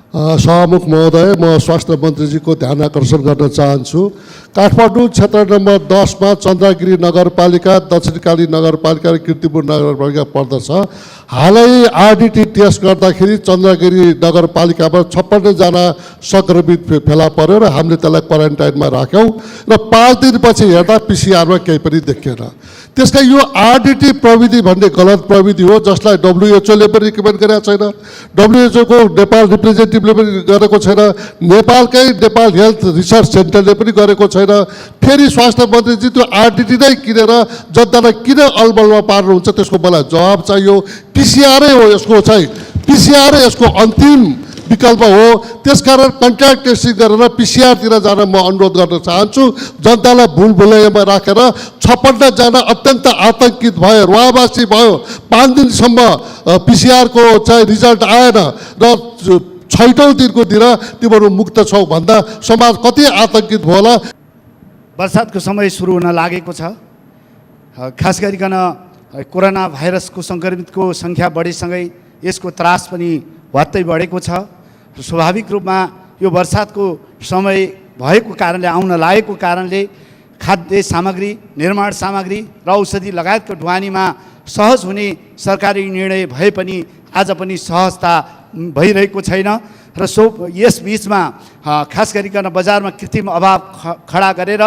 सभामुख महोदय, म स्वास्थ्य मन्त्रीजीको ध्यान आकर्षण गर्न चाहन्छु। काठमाडौँ क्षेत्र नम्बर 10 मा चन्द्रगिरी नगरपालिका, दक्षिणकाली नगरपालिका र कीर्तिपुर नगरपालिका पर्दछ। हालै आरडिटी टेस्ट गर्दाखेरि चन्द्रगिरी नगरपालिकामा 56 जना सङ्क्रमित फेला पर्यो र हामीले त्यसलाई क्वारेन्टाइनमा राख्यौँ र 5 दिनपछि हेर्दा पिसिआरमा केही पनि देखिएन। त्यसका यो आरडिटी प्रविधि भन्ने गलत प्रविधि हो, जसलाई WHO ले पनि रिकमेन्ड गरेका छैन, WHO को नेपाल रिप्रेजेन्टेटिभले पनि गरेको छैन, नेपालकै नेपाल हेल्थ रिसर्च सेन्टरले पनि गरेको छैन। फेरि स्वास्थ्य मन्त्रीजी त्यो आरडिटी नै किनेर जनतालाई किन अलमलमा पार्नुहुन्छ, त्यसको मलाई जवाब चाहियो। पिसिआरै हो यसको चाहिँ, पिसिआरै यसको अन्तिम विकल्प हो। त्यसकारण कन्ट्याक्ट टेस्टिङ गरेर पिसिआरतिर जान म अनुरोध गर्न चाहन्छु। जनतालाई भुलभुलैयामा राखेर 56 जना अत्यन्त आतंकित भयो, रुवाबासी भयो। 5 दिनसम्म पिसिआरको चाहिँ रिजल्ट आएन र 6औं दिनको दिन तिमीहरू मुक्त छौ भन्दा समाज कति आतंकित भयो होला। बर्सातको समय सुरु हुन लागेको छ। खास गरिकन कोरोना भाइरसको सङ्क्रमितको सङ्ख्या बढेसँगै यसको त्रास पनि वात्तै बढेको छ। स्वाभाविक रूपमा यो बर्सातको समय भएको कारणले, आउन लागेको कारणले खाद्य सामग्री, निर्माण सामग्री र औषधि लगायतको ढुवानीमा सहज हुने सरकारी निर्णय भए पनि आज पनि सहजता भइरहेको छैन र यस बिचमा खास गरिकन बजारमा कृत्रिम अभाव खडा गरेर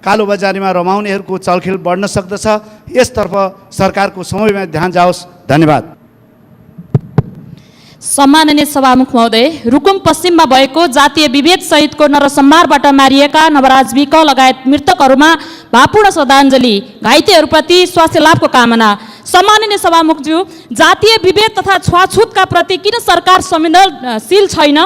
कालो बजारीमा रमाउनेहरूको चलखेल बढ्न सक्दछ। यसतर्फ सरकारको समयमा ध्यान जाओस्। धन्यवाद। सम्माननीय सभामुख महोदय, रुकुम पश्चिममा भएको जातीय विभेद सहितको नरसंहारबाट मारिएका नवराज विक लगायत मृतकहरूमा भावपूर्ण श्रद्धाञ्जली, घाइतेहरूप्रति स्वास्थ्य लाभको कामना। सम्माननीय सभामुखज्यू, जातीय विभेद तथा छुवाछुतका प्रति किन सरकार संवेदनशील छैन?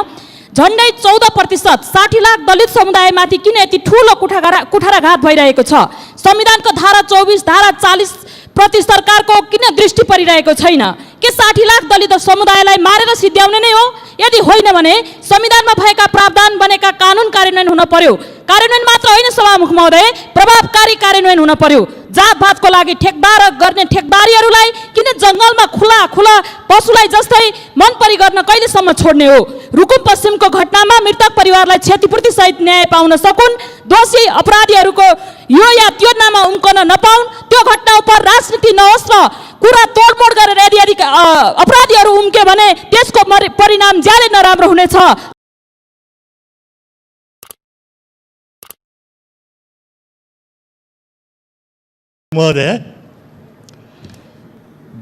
झन्डै 14%, 60 लाख दलित समुदायमाथि किन यति ठुलो कुठाराघात भइरहेको छ? संविधानको धारा 24, धारा 40 प्रति सरकारको किन दृष्टि परिरहेको छैन? के 60 लाख दलित समुदायलाई मारेर सिद्ध्याउने नै हो? यदि होइन भने संविधानमा भएका प्रावधान बनेका कानुन कार्यान्वयन हुन पर्यो। कार्यान्वयन मात्र होइन सभामुख महोदय, प्रभावकारी कार्यान्वयन हुन पर्यो। जातभातको लागि ठेकदार गर्ने ठेकदारीहरूलाई किन जङ्गलमा खुला पशुलाई जस्तै मनपरी गर्न कहिलेसम्म छोड्ने हो? रुकुम पश्चिमको घटनामा मृतक परिवारलाई क्षतिपूर्ति सहित न्याय पाउन सकुन्, दोषी अपराधीहरूको यो या त्यो नाममा उम्कन नपाउन्, त्यो घटना उप राजनीति नहोस् र कुरा तोडमोड गरेर यदि अपराधीहरू उम्के भने त्यसको परिणाम ज्यादै नराम्रो हुनेछ। महोदय,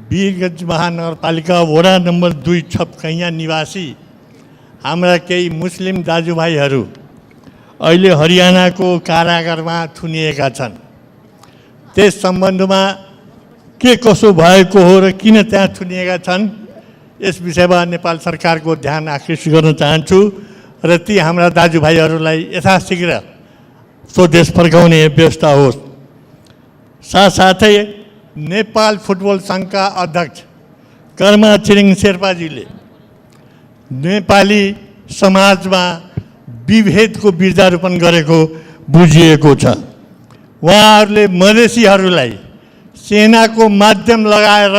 वीरगञ्ज महानगरपालिका वडा नम्बर 2 छपकैया निवासी हाम्रा केही मुस्लिम दाजुभाइहरू अहिले हरियाणाको कारागारमा थुनिएका छन्। त्यस सम्बन्धमा के कसो भएको हो र किन त्यहाँ थुनिएका छन्, यस विषयमा नेपाल सरकारको ध्यान आकर्षित गर्न चाहन्छु र ती हाम्रा दाजुभाइहरूलाई यथाशीघ्र स्वदेश फर्काउने व्यवस्था होस्। साथसाथै नेपाल फुटबल सङ्घका अध्यक्ष कर्मा छिरिङ शेर्पाजीले नेपाली समाजमा विभेदको बिर्जारोपण गरेको बुझिएको छ। उहाँहरूले मधेसीहरूलाई सेनाको माध्यम लगाएर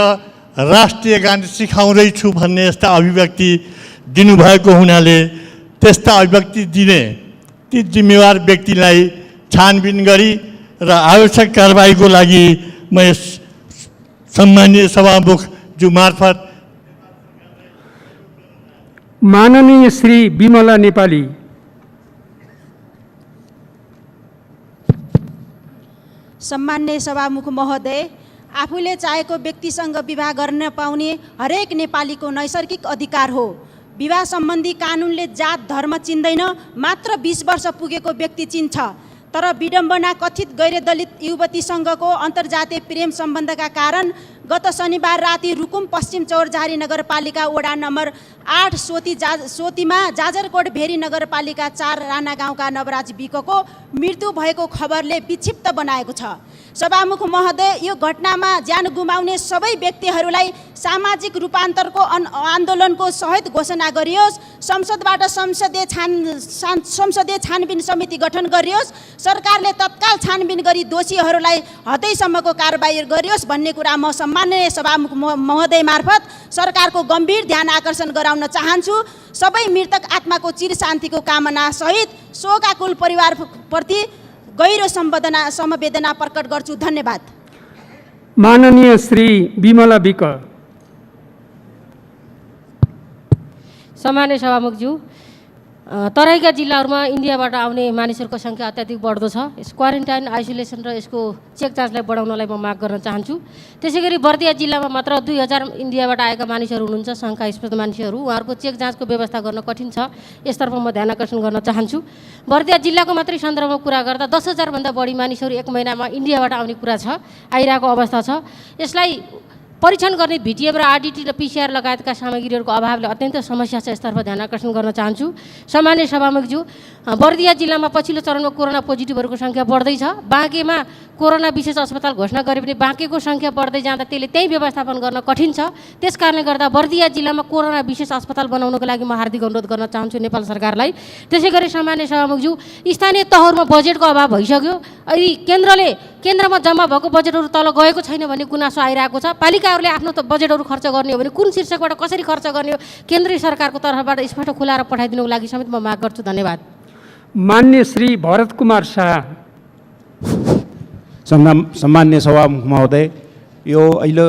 राष्ट्रिय गान सिकाउँदैछु भन्ने यस्ता अभिव्यक्ति दिनुभएको हुनाले त्यस्ता अभिव्यक्ति दिने ती जिम्मेवार व्यक्तिलाई छानबिन गरी र आवश्यक कारबाहीको लागि म यस सम्माननीय सभामुखज्यू मार्फत माननीय श्री विमला नेपाली। सम्माननीय सभामुख महोदय, आफूले चाहेको व्यक्तिसँग विवाह गर्न पाउने हरेक नेपालीको नैसर्गिक अधिकार हो। विवाह सम्बन्धी कानुनले जात धर्म चिन्दैन, मात्र 20 वर्ष पुगेको व्यक्ति चिन्छ। तर विडम्बना कथित गैर दलित युवतीसँगको अन्तर्जातीय प्रेम सम्बन्धका कारण गत शनिबार राति रुकुम पश्चिम चौरझारी नगरपालिका वडा नम्बर 8 सोतीमा जाजरकोट भेरी नगरपालिका 4 राणा गाउँका नवराज विकको मृत्यु भएको खबरले विक्षिप्त बनाएको छ। सभामुख महोदय, यो घटनामा ज्यान गुमाउने सबै व्यक्तिहरूलाई सामाजिक रूपान्तरको आन्दोलनको सहित घोषणा गरियोस्। संसदबाट संसदीय छानबिन समिति गठन गरियोस्। सरकारले तत्काल छानबिन गरी दोषीहरूलाई हदैसम्मको कारबाही गरियोस् भन्ने कुरा म सम्माननीय सभामुख महोदय मार्फत सरकारको गम्भीर ध्यान आकर्षण गराउन चाहन्छु। सबै मृतक आत्माको चिर शान्तिको कामना सहित शोकाकुल परिवारप्रति गहिरो समवेदना प्रकट गर्छु। धन्यवाद। माननीय श्री विमला विक। सम्माननीय सभामुखज्यू, तराईका जिल्लाहरूमा इन्डियाबाट आउने मानिसहरूको सङ्ख्या अत्याधिक बढ्दो छ। यस क्वारेन्टाइन, आइसोलेसन र यसको चेक जाँचलाई बढाउनलाई म माग गर्न चाहन्छु। त्यसै गरी बर्दिया जिल्लामा मात्र 2000 इन्डियाबाट आएका मानिसहरू हुनुहुन्छ, शङ्कास्पद मानिसहरू। उहाँहरूको चेक जाँचको व्यवस्था गर्न कठिन छ, यसतर्फ म ध्यान आकर्षण गर्न चाहन्छु। बर्दिया जिल्लाको मात्रै सन्दर्भमा कुरा गर्दा 10,000 भन्दा बढी मानिसहरू एक महिनामा इन्डियाबाट आउने कुरा छ, आइरहेको अवस्था छ। यसलाई परीक्षण गर्ने भिटिएम र आरडिटी र पिसिआर लगायतका सामग्रीहरूको अभावले अत्यन्त समस्या छ, यसतर्फ ध्यान आकर्षण गर्न चाहन्छु। सामान्य सभामुखज्यू, बर्दिया जिल्लामा पछिल्लो चरणमा कोरोना पोजिटिभहरूको सङ्ख्या बढ्दैछ। बाँकेमा कोरोना विशेष अस्पताल घोषणा गरे पनि बाँकेको सङ्ख्या बढ्दै जाँदा त्यसले त्यही व्यवस्थापन गर्न कठिन छ। त्यस कारणले गर्दा बर्दिया जिल्लामा कोरोना विशेष अस्पताल बनाउनको लागि म हार्दिक अनुरोध गर्न चाहन्छु नेपाल सरकारलाई। त्यसै गरी सामान्य सभामुखज्यू, स्थानीय तहहरूमा बजेटको अभाव भइसक्यो। अहिले केन्द्रमा जम्मा भएको बजेटहरू तल गएको छैन भन्ने गुनासो आइरहेको छ। पालिकाहरूले आफ्नो बजेटहरू खर्च गर्ने हो भने कुन शीर्षकबाट कसरी खर्च गर्ने हो, केन्द्रीय सरकारको तर्फबाट स्पष्ट खुलाएर पठाइदिनुको लागि समेत म माग गर्छु। धन्यवाद। मान्य श्री भरत कुमार शाह। सम्मान्य सभामुख महोदय, यो अहिले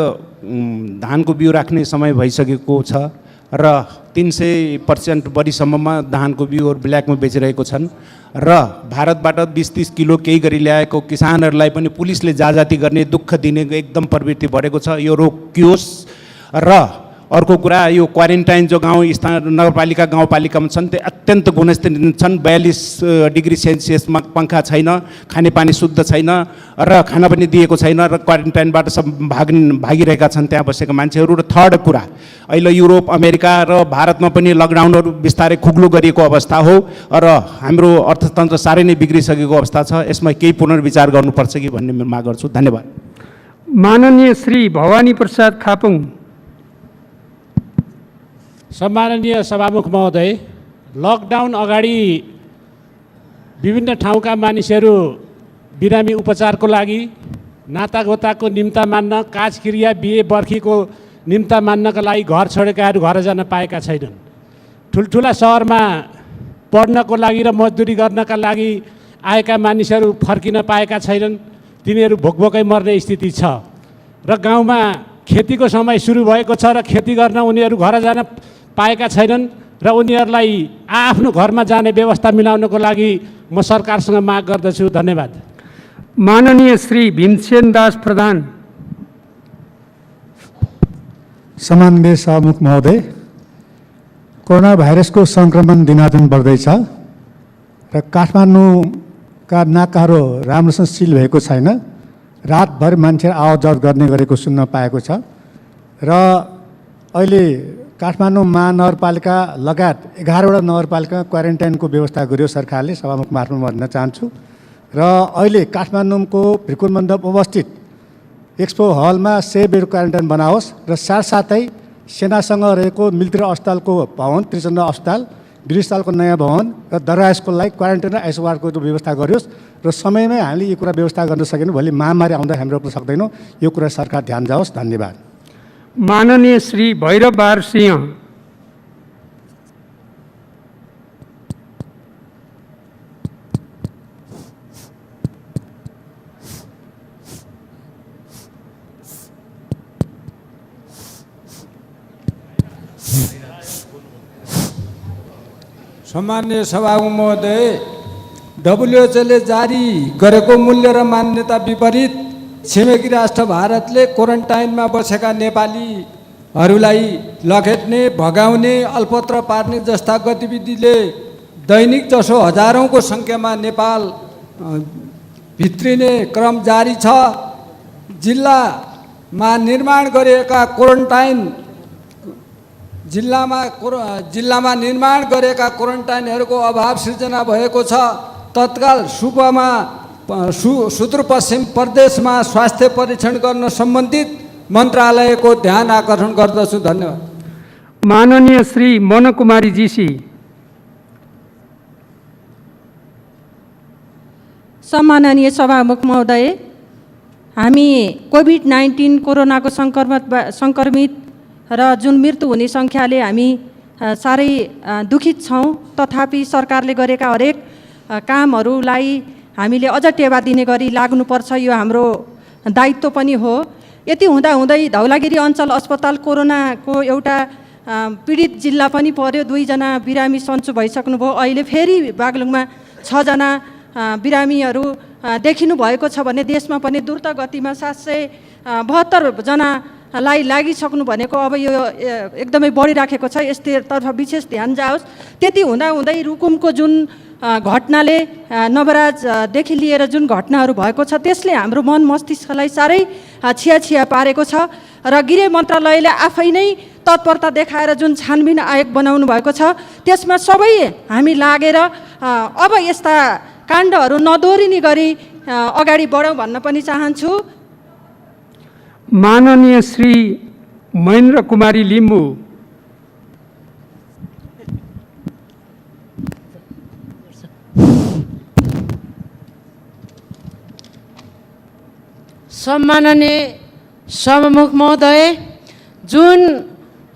धानको बिउ राख्ने समय भइसकेको छ र 300% बढीसम्ममा धानको बिउहरू ब्ल्याकमा बेचिरहेको छन् र भारतबाट 20-30 किलो केही गरी ल्याएको किसानहरूलाई पनि पुलिसले जाजाती गर्ने, दुःख दिने एकदम प्रवृत्ति बढेको छ। यो रोकियोस्। र अर्को कुरा, यो क्वारेन्टाइन जो नगरपालिका गाउँपालिकामा छन् त्यो अत्यन्त गुणस्तरीय छन्। 42 डिग्री सेल्सियसमा पङ्खा छैन, खानेपानी शुद्ध छैन र खाना पनि दिएको छैन र क्वारेन्टाइनबाट सब भागिरहेका छन् त्यहाँ बसेका मान्छेहरू। र थर्ड कुरा, अहिले युरोप, अमेरिका र भारतमा पनि लकडाउनहरू बिस्तारै खुग्लो गरिएको अवस्था हो र हाम्रो अर्थतन्त्र साह्रै नै बिग्रिसकेको अवस्था छ। यसमा केही पुनर्विचार गर्नुपर्छ कि भन्ने माग गर्छु। धन्यवाद। माननीय श्री भवानी प्रसाद खापुङ। सम्माननीय सभामुख महोदय, लकडाउन अगाडि विभिन्न ठाउँका मानिसहरू बिरामी उपचारको लागि, नातागोताको निम्ता मान्न, काजक्रिया, बिहे बर्खीको निम्ता मान्नका लागि घर छोडेकाहरू घर जान पाएका छैनन्। ठुल्ठुला सहरमा पढ्नको लागि र मजदुरी गर्नका लागि आएका मानिसहरू फर्किन पाएका छैनन्, तिनीहरू भोकभोकै मर्ने स्थिति छ। र गाउँमा खेतीको समय सुरु भएको छ र खेती गर्न उनीहरू घर जान पाएका छैनन् र उनीहरूलाई आफ्नो घरमा जाने व्यवस्था मिलाउनको लागि म सरकारसँग माग गर्दछु। धन्यवाद। माननीय श्री भीमसेन दास प्रधान। सम्माननीय सभामुख महोदय, कोरोना भाइरसको सङ्क्रमण दिनादिन बढ्दैछ र काठमाडौँका नाकाहरू राम्रोसँग सिल भएको छैन। रातभर मान्छे आवत जावत गर्ने गरेको सुन्न पाएको छ र अहिले काठमाडौँ महानगरपालिका लगायत 11वटा नगरपालिकामा क्वारेन्टाइनको व्यवस्था गर्यो सरकारले। सभामुख मार्फत भन्न चाहन्छु। र अहिले काठमाडौँको भ्रिकुर मण्डप अवस्थित एक्सपो हलमा 100 बेड क्वारेन्टाइन बनाओस् र साथसाथै सेनासँग रहेको मिलिट्री अस्पतालको भवन, त्रिचन्द्र अस्पताल, वीर अस्पतालको नयाँ भवन र दरगाह स्कुललाई क्वारेन्टाइन र आइसोबारको व्यवस्था गरियोस् र समयमै हामीले यो कुरा व्यवस्था गर्न सकेनौँ भोलि महामारी आउँदा हाम्रो पनि सक्दैनौँ। यो कुरा सरकार ध्यान जाओस्। धन्यवाद। माननीय श्री भैरव बहादुर सिंह। सम्माननीय सभामुख महोदय, डब्ल्युएचओले जारी गरेको मूल्य र मान्यता विपरीत छिमेकी राष्ट्र भारतले क्वारेन्टाइनमा बसेका नेपालीहरूलाई लखेट्ने, भगाउने, अल्पत्र पार्ने जस्ता गतिविधिले दैनिक जसो हजारौँको सङ्ख्यामा नेपाल भित्रिने क्रम जारी छ। जिल्लामा निर्माण गरिएका जिल्लामा निर्माण गरेका क्वारेन्टाइनहरूको अभाव सृजना भएको छ। तत्काल सुदूरपश्चिम प्रदेशमा स्वास्थ्य परीक्षण गर्न सम्बन्धित मन्त्रालयको ध्यान आकर्षण गर्दछु। धन्यवाद। माननीय श्री मनकुमारी जीसी। सम्माननीय सभामुख महोदय, हामी कोभिड-19 कोरोनाको सङ्क्रमित र जुन मृत्यु हुने सङ्ख्याले हामी साह्रै दुखित छौँ। तथापि सरकारले गरेका हरेक कामहरूलाई हामीले अझ टेवा दिने गरी लाग्नुपर्छ, यो हाम्रो दायित्व पनि हो। यति हुँदाहुँदै धौलागिरी अञ्चल अस्पताल कोरोनाको एउटा पीडित जिल्ला पनि पर्यो। 2 जना बिरामी सन्चो भइसक्नुभयो। अहिले फेरि बागलुङमा 6 जना बिरामीहरू देखिनु भएको छ भने देशमा पनि द्रुत गतिमा 772 जनालाई लागिसक्नु भनेको अब यो एकदमै बढिराखेको छ। यसतर्फ विशेष ध्यान जाओस्। त्यति हुँदाहुँदै रुकुमको जुन घटनाले नवराजदेखि लिएर जुन घटनाहरू भएको छ त्यसले हाम्रो मन मस्तिष्कलाई साह्रै छिया पारेको छ र गृह मन्त्रालयले आफै नै तत्परता देखाएर जुन छानबिन आयोग बनाउनु भएको छ त्यसमा सबै हामी लागेर अब यस्ता काण्डहरू नदोहोरिने गरी अगाडि बढौँ भन्न पनि चाहन्छु। माननीय श्री महेन्द्र कुमारी लिम्बू। सम्माननीय सभामुख महोदय, जुन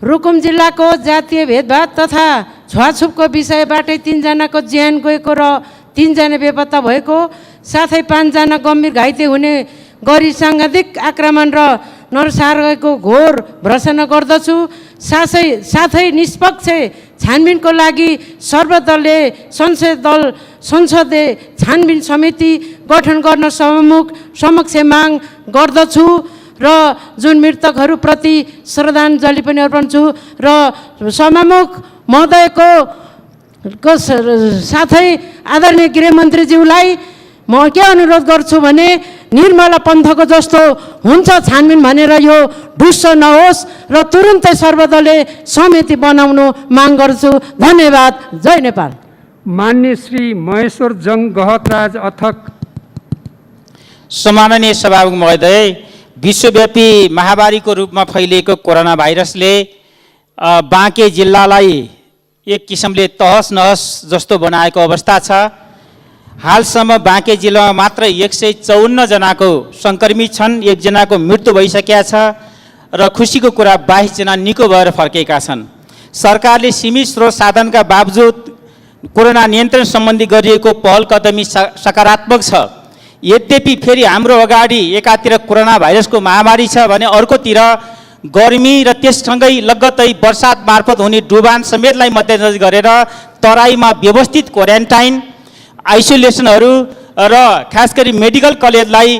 रुकुम जिल्लाको जातीय भेदभाव तथा छुवाछुपको विषयबाटै 3 जनाको ज्यान गएको र 3 जना बेपत्ता भएको, साथै 5 जना गम्भीर घाइते हुने गरी साङ्घातिक आक्रमण र नरसंहारको घोर भर्त्सना गर्दछु। साथै निष्पक्ष छानबिनको लागि सर्वदलीय संसदीय छानबिन समिति गठन गर्न सभामुख समक्ष माग गर्दछु र जुन मृतकहरूप्रति श्रद्धाञ्जली पनि अर्पण छु र सभामुख महोदयको साथै आदरणीय गृहमन्त्रीज्यूलाई म के अनुरोध गर्छु भने निर्मला पन्थको जस्तो हुन्छ छानबिन भनेर यो ढुस्स नहोस् र तुरुन्तै सर्वदलीय समिति बनाउनु माग गर्छु। धन्यवाद। जय नेपाल। मान्य श्री महेश्वर जङ गहतराज अथक। सम्माननीय सभामुख महोदय, विश्वव्यापी महामारीको रूपमा फैलिएको कोरोना भाइरसले बाँके जिल्लालाई एक किसिमले तहस नहस जस्तो बनाएको अवस्था छ। हालसम्म बाँके जिल्लामा मात्र 154 जनाको सङ्क्रमित छन्, 1 जनाको मृत्यु भइसकेका छ र खुसीको कुरा 22 जना निको भएर फर्केका छन्। सरकारले सीमित स्रोत साधनका बावजुद कोरोना नियन्त्रण सम्बन्धी गरिएको पहल कदमी सकारात्मक छ। यद्यपि फेरि हाम्रो अगाडि एकातिर कोरोना भाइरसको महामारी छ भने अर्कोतिर गर्मी र त्यससँगै लगत्तै वर्षात मार्फत हुने डुबान समेतलाई मध्यनजर गरेर तराईमा व्यवस्थित क्वारेन्टाइन आइसोलेसनहरू र खास गरी मेडिकल कलेजलाई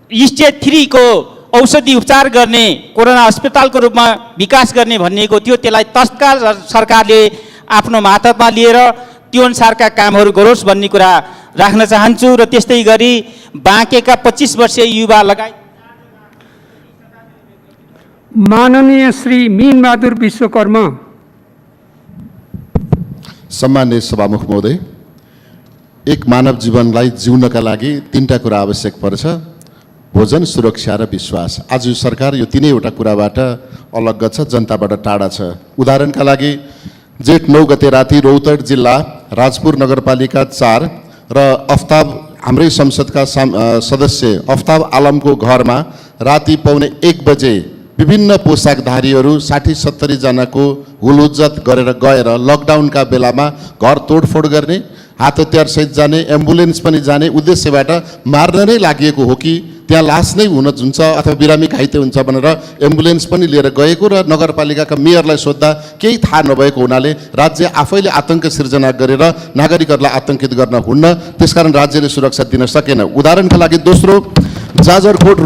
स्टेज 3 को औषधि उपचार गर्ने कोरोना अस्पतालको रूपमा विकास गर्ने भनिएको थियो। त्यसलाई तत्काल सरकारले आफ्नो मातहतमा लिएर त्यो अनुसारका कामहरू गरोस् भन्ने कुरा राख्न चाहन्छु र त्यस्तै गरी बाँकेका 25 वर्षीय युवा लगायत माननीय श्री मीनबहादुर विश्वकर्मा। सम्माननीय सभामुख महोदय, एक मानव जीवनलाई जिउनका लागि 3टा कुरा आवश्यक पर्छ: भोजन, सुरक्षा र विश्वास। आज यो सरकार यो 3वटा कुराबाट अलग छ, जनताबाट टाढा छ। उदाहरणका लागि जेठ 9 गते राति रौतहट जिल्ला राजपुर नगरपालिका 4 र अफ्ताब हाम्रै संसदका सदस्य अफ्ताब आलमको घरमा राति 1:15 बजे विभिन्न पोसाकधारीहरू 60-70 जनाको हुलहुज्जत गरेर गएर लकडाउनका बेलामा घर तोडफोड गर्ने, हात हतियार सहित जाने, एम्बुलेन्स पनि जाने उद्देश्यबाट मार्न नै लागि हो कि त्यहाँ लास नै हुन्छ अथवा बिरामी घाइते हुन्छ भनेर एम्बुलेन्स पनि लिएर गएको र नगरपालिकाका मेयरलाई सोद्धा केही थाहा नभएको हुनाले राज्य आफैले आतंक सिर्जना गरेर नागरिकहरूलाई आतंकित गर्न हुन्न, त्यसकारण राज्यले सुरक्षा दिन सकेन। उदाहरणका लागि दोस्रो, जाजरकोट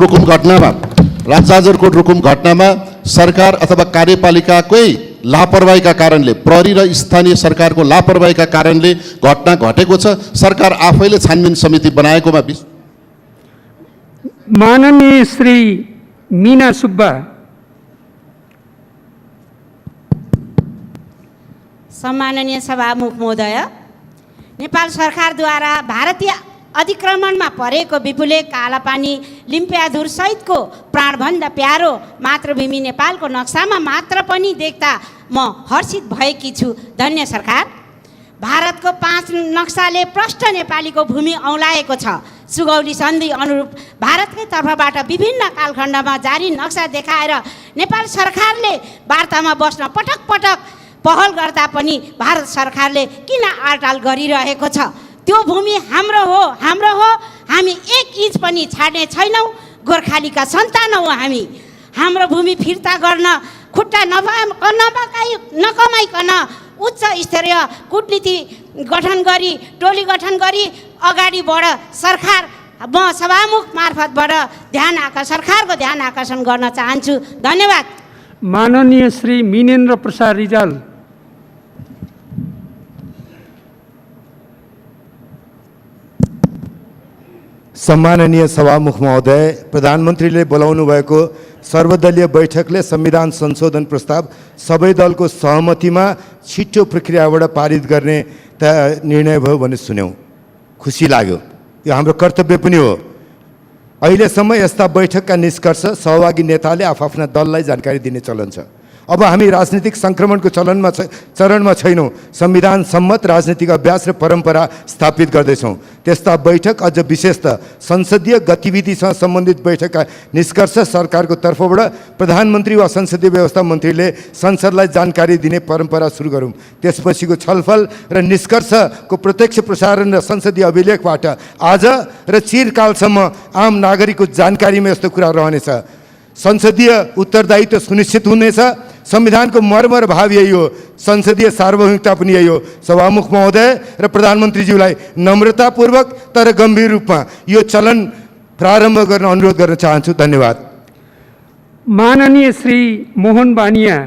रुकुम घटनामा सरकार अथवा कार्यपालिकाकै लापरवाहीका कारणले, प्रहरी र स्थानीय सरकारको लापरवाहीका कारणले घटना घटेको छ। सरकार आफैले छानबिन समिति बनाएकोमा माननीय श्री मीना सुब्बा। सम्माननीय सभामुख महोदय, नेपाल सरकारद्वारा भारतीय अधिक्रमणमा परेको विपुले कालापानी लिम्पियाधुर सहितको प्राणभन्दा प्यारो मातृभूमि नेपालको नक्सामा मात्र पनि देख्दा म हर्षित भएकी छु। धन्य सरकार। भारतको 5 नक्साले प्रष्ट नेपालीको भूमि औँलाएको छ। सुगौली सन्धि अनुरूप भारतकै तर्फबाट विभिन्न कालखण्डमा जारी नक्सा देखाएर नेपाल सरकारले वार्तामा बस्न पटक पटक पहल गर्दा पनि भारत सरकारले किन आलटाल गरिरहेको छ? त्यो भूमि हाम्रो हो, हामी 1 इन्च पनि छाड्ने छैनौँ। गोर्खालीका सन्तान हो हामी। हाम्रो भूमि फिर्ता गर्न खुट्टा नकमाइकन उच्च स्तरीय कूटनीति गठन गरी, टोली गठन गरी अगाडि बढ। सरकार म सभामुख मार्फतबाट सरकारको ध्यान आकर्षण गर्न चाहन्छु। धन्यवाद। माननीय श्री मिनेन्द्र प्रसाद रिजाल। सम्माननीय सभामुख महोदय, प्रधानमन्त्रीले बोलाउनु भएको सर्वदलीय बैठकले संविधान संशोधन प्रस्ताव सबै दलको सहमतिमा छिटो प्रक्रियाबाट पारित गर्ने निर्णय भयो भन्ने सुन्यौँ। खुसी लाग्यो। यो हाम्रो कर्तव्य पनि हो। अहिलेसम्म यस्ता बैठकका निष्कर्ष सहभागी नेताले आफ्ना दललाई जानकारी दिने चलन छ। अब हामी राजनीतिक सङ्क्रमणको चरणमा छैनौँ। संविधान सम्मत राजनीतिक अभ्यास र परम्परा स्थापित गर्दैछौँ। त्यस्ता बैठक अझ विशेषतः संसदीय गतिविधिसँग सम्बन्धित बैठकका निष्कर्ष सरकारको तर्फबाट प्रधानमन्त्री वा संसदीय व्यवस्था मन्त्रीले संसदलाई जानकारी दिने परम्परा सुरु गरौँ। त्यसपछिको छलफल र निष्कर्षको प्रत्यक्ष प्रसारण र संसदीय अभिलेखबाट आज र चिरकालसम्म आम नागरिकको जानकारीमा यस्तो कुरा रहनेछ। संसदीय उत्तरदायित्व सुनिश्चित हुनेछ। संविधानको मर्म र भाव यही हो। संसदीय सार्वभौमिकता पनि यही हो। सभामुख महोदय र प्रधानमन्त्रीज्यूलाई नम्रतापूर्वक तर गम्भीर रूपमा यो चलन प्रारम्भ गर्न अनुरोध गर्न चाहन्छु। धन्यवाद। माननीय श्री मोहन बानिया।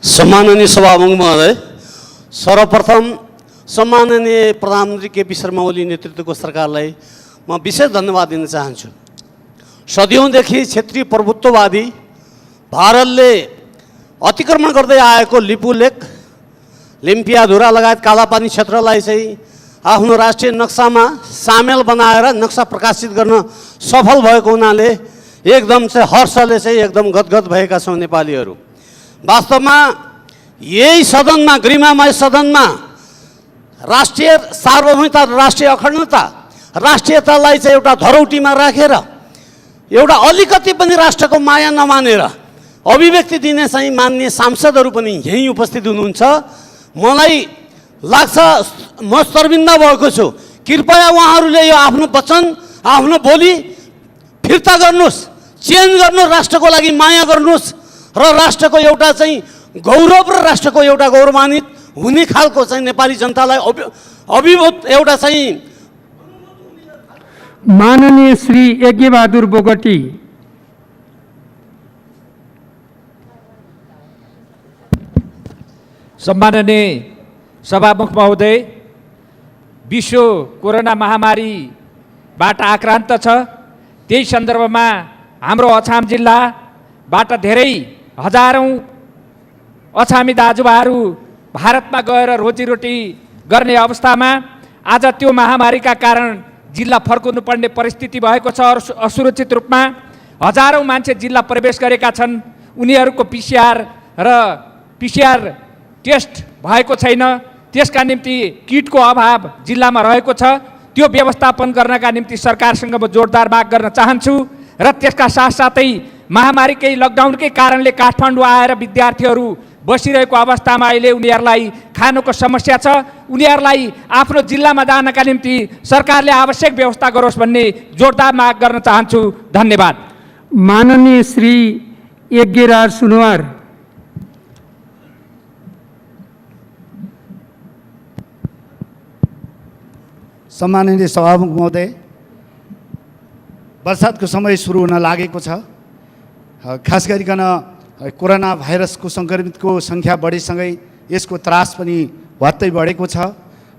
सम्माननीय सभामुख महोदय, सर्वप्रथम सम्माननीय प्रधानमन्त्री केपी शर्मा ओली नेतृत्वको सरकारलाई म विशेष धन्यवाद दिन चाहन्छु। सदियौँदेखि क्षेत्रीय प्रभुत्ववादी भारतले अतिक्रमण गर्दै आएको लिपुलेक, लिम्पियाधुरा लगायत कालापानी क्षेत्रलाई चाहिँ आफ्नो राष्ट्रिय नक्सामा सामेल बनाएर नक्सा प्रकाशित गर्न सफल भएको हुनाले एकदम चाहिँ हर्षले चाहिँ एकदम गदगद भएका छौँ नेपालीहरू। वास्तवमा यही सदनमा, गरिमामय सदनमा राष्ट्रिय सार्वभौमिकता, राष्ट्रिय अखण्डता, राष्ट्रियतालाई चाहिँ एउटा धरौटीमा राखेर एउटा अलिकति पनि राष्ट्रको माया नमानेर अभिव्यक्ति दिने चाहिँ मान्य सांसदहरू पनि यहीँ उपस्थित हुनुहुन्छ। मलाई लाग्छ म स्तरबिन्द भएको छु। कृपया उहाँहरूले यो आफ्नो वचन, आफ्नो बोली फिर्ता गर्नुहोस्, चेन्ज गर्नुहोस्, राष्ट्रको लागि माया गर्नुहोस् र राष्ट्रको एउटा चाहिँ गौरव र राष्ट्रको एउटा गौरवान्वित हुने खालको चाहिँ नेपाली जनतालाई अभिभूत एउटा चाहिँ। माननीय श्री यज्ञबहादुर बोगटी। सम्माननीय सभामुख महोदय, विश्व कोरोना महामारीबाट आक्रान्त छ। त्यही सन्दर्भमा हाम्रो अछाम जिल्लाबाट धेरै हजारौँ अछामी दाजुभाइहरू भारतमा गएर रोजीरोटी गर्ने अवस्थामा आज त्यो महामारीका कारण जिल्ला फर्कनु पर्ने परिस्थिति भएको छ। असुरक्षित रूपमा हजारौँ मान्छे जिल्ला प्रवेश गरेका छन्। उनीहरूको पिसिआर टेस्ट भएको छैन। त्यसका निम्ति किटको अभाव जिल्लामा रहेको छ। त्यो व्यवस्थापन गर्नका निम्ति सरकारसँग म जोरदार माग गर्न चाहन्छु। र त्यसका साथसाथै महामारीकै लकडाउनकै कारणले काठमाडौँ आएर विद्यार्थीहरू बसिरहेको अवस्थामा अहिले उनीहरूलाई खानुको समस्या छ। उनीहरूलाई आफ्नो जिल्लामा जानका निम्ति सरकारले आवश्यक व्यवस्था गरोस् भन्ने जोरदार माग गर्न चाहन्छु। धन्यवाद। माननीय श्री यज्ञराज सुनवार। सम्माननीय सभामुख महोदय, बर्सातको समय सुरु हुन लागेको छ। खास गरिकन कोरोना भाइरसको सङ्क्रमितको सङ्ख्या बढेसँगै यसको त्रास पनि वात्तै बढेको छ।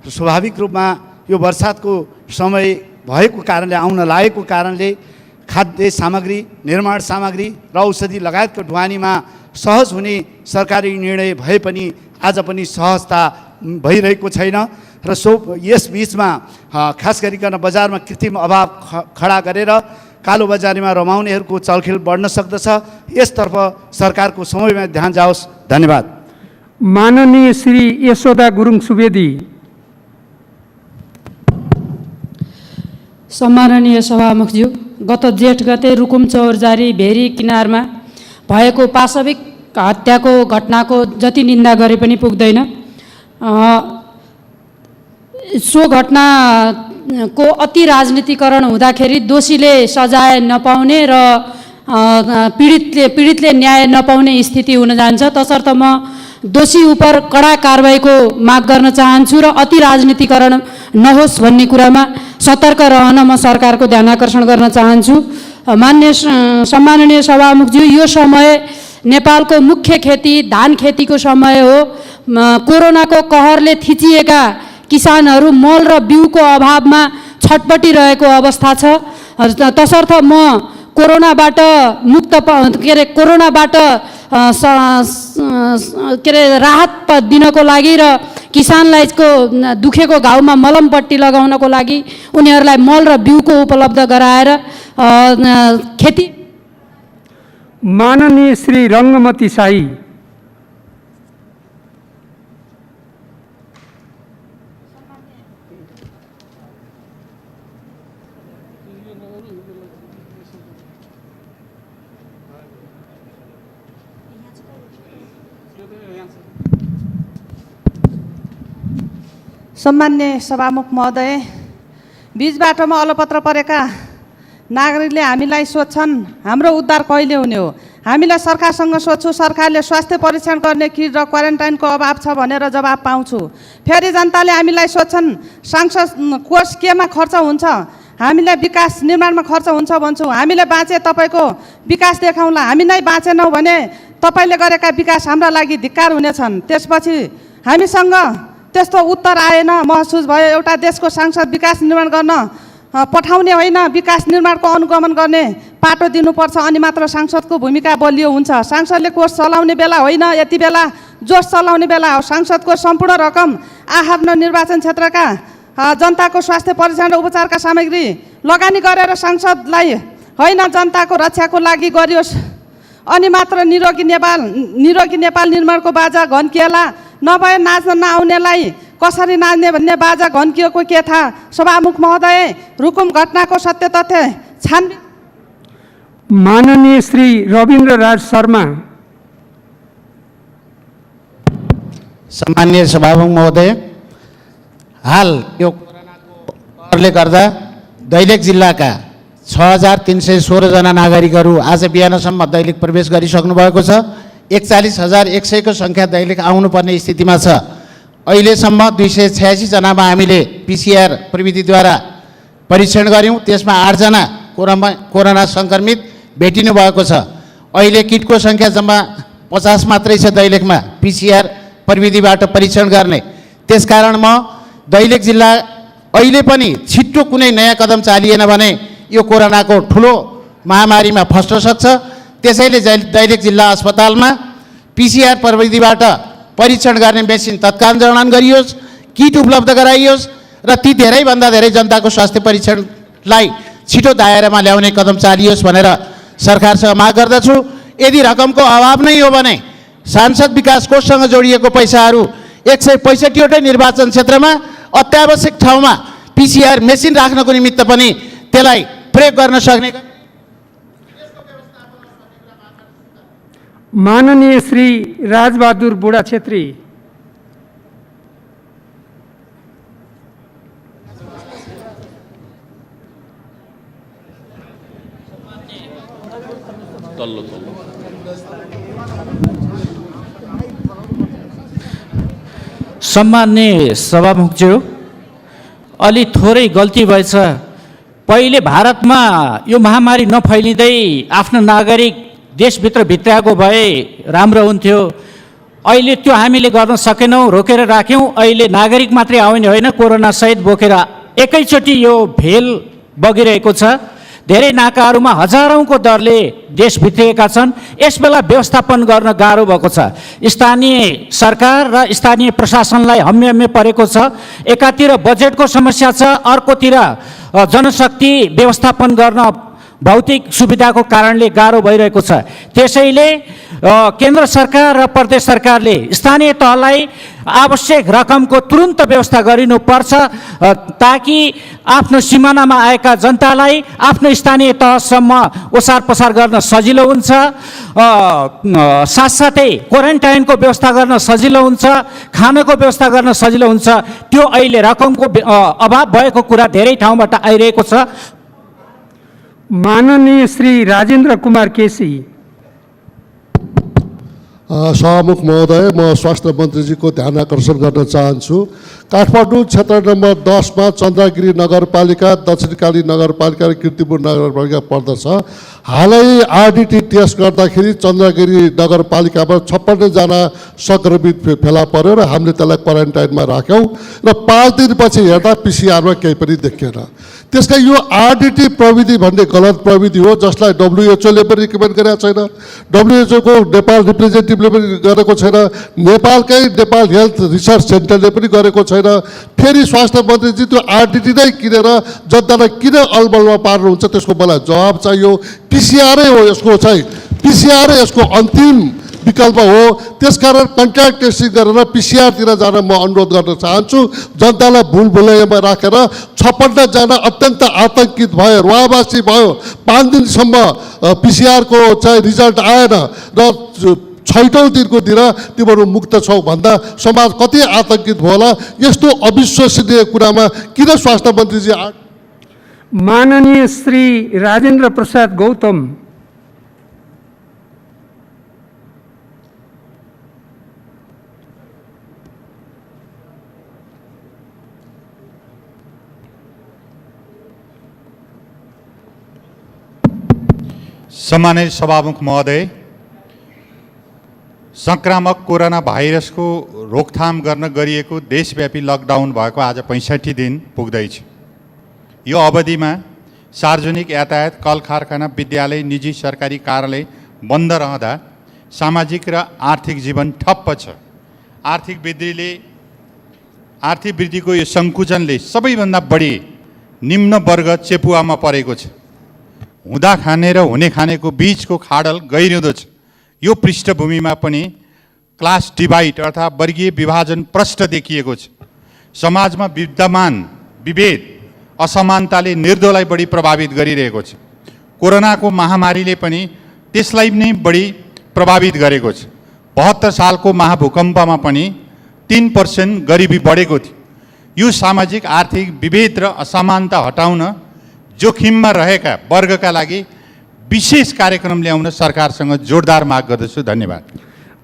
स्वाभाविक रूपमा यो बर्सातको समय भएको कारणले, आउन लागेको कारणले खाद्य सामग्री, निर्माण सामग्री र औषधि लगायतको ढुवानीमा सहज हुने सरकारी निर्णय भए पनि आज पनि सहजता भइरहेको छैन। र यस बिचमा खास गरिकन बजारमा कृत्रिम अभाव खडा गरेर कालोबजारीमा रमाउनेहरूको चलखेल बढ्न सक्दछ। यसतर्फ सरकारको समयमा ध्यान जाओस्। धन्यवाद। माननीय श्री यशोदा गुरुङ सुवेदी। सम्माननीय सभामुखज्यू, गत जेठ गते रुकुम चौरजारी भेरी किनारमा भएको पाशविक हत्याको घटनाको जति निन्दा गरे पनि पुग्दैन। सो घटनाको अति राजनीतिकरण हुँदाखेरि दोषीले सजाय नपाउने र पीडितले न्याय नपाउने स्थिति हुन जान्छ। तसर्थ म दोषी उप कडा कारबाहीको माग गर्न चाहन्छु र अति राजनीतिकरण नहोस् भन्ने कुरामा सतर्क रहन म सरकारको ध्यान आकर्षण गर्न चाहन्छु। सम्माननीय सभामुखज्यू, यो समय नेपालको मुख्य खेती धान खेतीको समय हो। कोरोनाको कहरले थिचिएका किसानहरू मल र बिउको अभावमा छटपटिरहेको अवस्था छ। तसर्थ म कोरोनाबाट मुक्त कोरोनाबाट राहत दिनको लागि र किसानलाई दुखेको घाउमा मलमपट्टी लगाउनको लागि उनीहरूलाई मल र बिउको उपलब्ध गराएर खेती। माननीय श्री रङ्गमती साई। सम्मान्य सभामुख महोदय, बीच बाटोमा अलपत्र परेका नागरिकले हामीलाई सोध्छन् हाम्रो उद्धार कहिले हुने हो। हामीलाई सरकारसँग सोध्छु, सरकारले स्वास्थ्य परीक्षण गर्ने किट र क्वारेन्टाइनको अभाव छ भनेर जवाब पाउँछु। फेरि जनताले हामीलाई सोध्छन् सांसद कोष केमा खर्च हुन्छ, हामीलाई विकास निर्माणमा खर्च हुन्छ भन्छु। हामीले बाँचे तपाईँको विकास देखाउँला, हामी नै बाँचेनौँ भने तपाईँले गरेका विकास हाम्रा लागि धिक्कार हुनेछन्। त्यसपछि हामीसँग त्यस्तो उत्तर आएन, महसुस भयो एउटा देशको सांसद विकास निर्माण गर्न पठाउने होइन, विकास निर्माणको अनुगमन गर्ने पाटो दिनुपर्छ, अनि मात्र सांसदको भूमिका बलियो हुन्छ। सांसदले कोष चलाउने बेला होइन, यति बेला जोस चलाउने बेला हो। सांसदको सम्पूर्ण रकम आफ्नो निर्वाचन क्षेत्रका जनताको स्वास्थ्य परीक्षण र उपचारका सामग्री लगानी गरेर सांसदलाई होइन जनताको रक्षाको लागि गरियोस्, अनि मात्र निरोगी नेपाल निर्माणको बाजा घन्किएला। नभए नाच्न नआउनेलाई कसरी नाच्ने भन्ने बाजा घन्किएको के थाहा। सभामुख महोदय, रुकुम घटनाको सत्य तथ्य छानबिन। माननीय श्री रविन्द्र राज शर्मा। सम्मान्य सभामुख महोदय, हाल यो कोरोनाको कहरले गर्दा दैलेख जिल्लाका 6316 जना नागरिकहरू आज बिहानसम्म दैलेख प्रवेश गरिसक्नु भएको छ। 41,100 को सङ्ख्या दैलेख आउनुपर्ने स्थितिमा छ। अहिलेसम्म 286 जनामा हामीले PCR प्रविधिद्वारा परीक्षण गऱ्यौँ, त्यसमा 8 जना कोरोना सङ्क्रमित भेटिनु भएको छ। अहिले किटको सङ्ख्या जम्मा 50 मात्रै छ दैलेखमा PCR प्रविधिबाट परीक्षण गर्ने। त्यसकारण म दैलेख जिल्ला अहिले पनि छिट्टो कुनै नयाँ कदम चालिएन भने यो कोरोनाको ठुलो महामारीमा फस्न सक्छ। त्यसैले दैलेख जिल्ला अस्पतालमा PCR प्रविधिबाट परीक्षण गर्ने मेसिन तत्काल जडान गरियोस्, किट उपलब्ध गराइयोस् र ती धेरैभन्दा धेरै जनताको स्वास्थ्य परीक्षणलाई छिटो दायरामा ल्याउने कदम चालियोस् भनेर सरकारसँग माग गर्दछु। यदि रकमको अभाव नै हो भने सांसद विकास कोषसँग जोडिएको पैसाहरू 165वटै निर्वाचन क्षेत्रमा अत्यावश्यक ठाउँमा PCR मेसिन राख्नको निमित्त पनि त्यसलाई प्रयोग गर्न सक्ने। माननीय श्री राजबहादुर बुढा छेत्री। सम्मान्य सभामुखज्यू, अलि थोरै गल्ती भएछ। पहिले भारतमा यो महामारी नफैलिँदै आफ्नो नागरिक देशभित्र भित्राएको भए राम्रो हुन्थ्यो। अहिले त्यो हामीले गर्न सकेनौँ, रोकेर राख्यौँ। अहिले नागरिक मात्रै आउने होइन, कोरोना सहित बोकेर एकैचोटि यो भेल बगिरहेको छ। धेरै नाकाहरूमा हजारौँको दरले देश भित्रिएका छन्। यसबेला व्यवस्थापन गर्न गाह्रो भएको छ। स्थानीय सरकार र स्थानीय प्रशासनलाई हम्मे परेको छ। एकातिर बजेटको समस्या छ, अर्कोतिर जनशक्ति व्यवस्थापन गर्न भौतिक सुविधाको कारणले गाह्रो भइरहेको छ। त्यसैले केन्द्र सरकार र प्रदेश सरकारले स्थानीय तहलाई आवश्यक रकमको तुरुन्त व्यवस्था गरिनुपर्छ ताकि आफ्नो सिमानामा आएका जनतालाई आफ्नो स्थानीय तहसम्म ओसार पसार गर्न सजिलो हुन्छ। साथसाथै क्वारेन्टाइनको व्यवस्था गर्न सजिलो हुन्छ, खानको व्यवस्था गर्न सजिलो हुन्छ। त्यो अहिले रकमको अभाव भएको कुरा धेरै ठाउँबाट आइरहेको छ। माननीय श्री राजेन्द्र कुमार केसी। सभामुख महोदय, म स्वास्थ्य मन्त्रीजीको ध्यान आकर्षण गर्न चाहन्छु। काठमाडौँ क्षेत्र नम्बर 10 मा चन्द्रगिरी नगरपालिका, दक्षिणकाली नगरपालिका र कीर्तिपुर नगरपालिका पर्दछ। हालै आरडिटी टेस्ट गर्दाखेरि चन्द्रगिरी नगरपालिकामा 56 जना सङ्क्रमित फेला पर्यो र हामीले त्यसलाई क्वारेन्टाइनमा राख्यौँ र 5 दिनपछि हेर्दा पिसिआरमा केही पनि देखिएन। त्यसका यो आरडिटी प्रविधि भन्ने गलत प्रविधि हो, जसलाई WHO ले पनि रिकमेन्ड गरेको छैन, WHO को नेपाल रिप्रेजेन्टेटिभले पनि गरेको छैन, नेपालकै नेपाल हेल्थ रिसर्च सेन्टरले पनि गरेको छैन। फेरि स्वास्थ्य मन्त्रीजी त्यो आरडिटी नै किनेर जनतालाई किन अलबलमा पार्नुहुन्छ, त्यसको मलाई जवाब चाहियो। पिसिआरै हो यसको चाहिँ, पिसिआरै यसको अन्तिम विकल्प हो। त्यसकारण कन्ट्याक्ट टेस्टिङ गरेर पिसिआरतिर जान म अनुरोध गर्न चाहन्छु। जनतालाई भुलभुलैयामा राखेर 56 जना अत्यन्त आतङ्कित भयो, रुवाबासी भयो। 5 दिनसम्म पिसिआरको चाहिँ रिजल्ट आएन र 6औं दिनको दिन तिमीहरू मुक्त छौ भन्दा समाज कति आतङ्कित भयो होला। यस्तो अविश्वसनीय कुरामा किन स्वास्थ्य मन्त्रीजी माननीय श्री राजेन्द्र प्रसाद गौतम। सम्मानित सभामुख महोदय, संक्रामक कोरोना भाइरसको रोकथाम गर्न गरिएको देशव्यापी लकडाउन भएको आज 65 दिन पुग्दैछ। यो अवधिमा सार्वजनिक यातायात, कल कारखाना, विद्यालय, निजी सरकारी कार्यालय बन्द रहँदा सामाजिक र आर्थिक जीवन ठप्प छ। आर्थिक वृद्धिको यो सङ्कुचनले सबैभन्दा बढी निम्न वर्ग चेपुवामा परेको छ। हुँदा खाने र हुने खानेको बीचको खाडल गहिरिँदो छ। यो पृष्ठभूमिमा पनि क्लास डिभाइड अर्थात् वर्गीय विभाजन प्रष्ट देखिएको छ। समाजमा विद्यमान विभेद, असमानताले निर्धोलाई बढी प्रभावित गरिरहेको छ। कोरोनाको महामारीले पनि त्यसलाई नै बढी प्रभावित गरेको छ। 72 सालको महाभूकम्पमा पनि 3% गरिबी बढेको थियो। यो सामाजिक आर्थिक विभेद र असमानता हटाउन जोखिममा रहेका वर्गका लागि विशेष कार्यक्रम ल्याउन सरकारसँग जोरदार माग गर्दछु। धन्यवाद।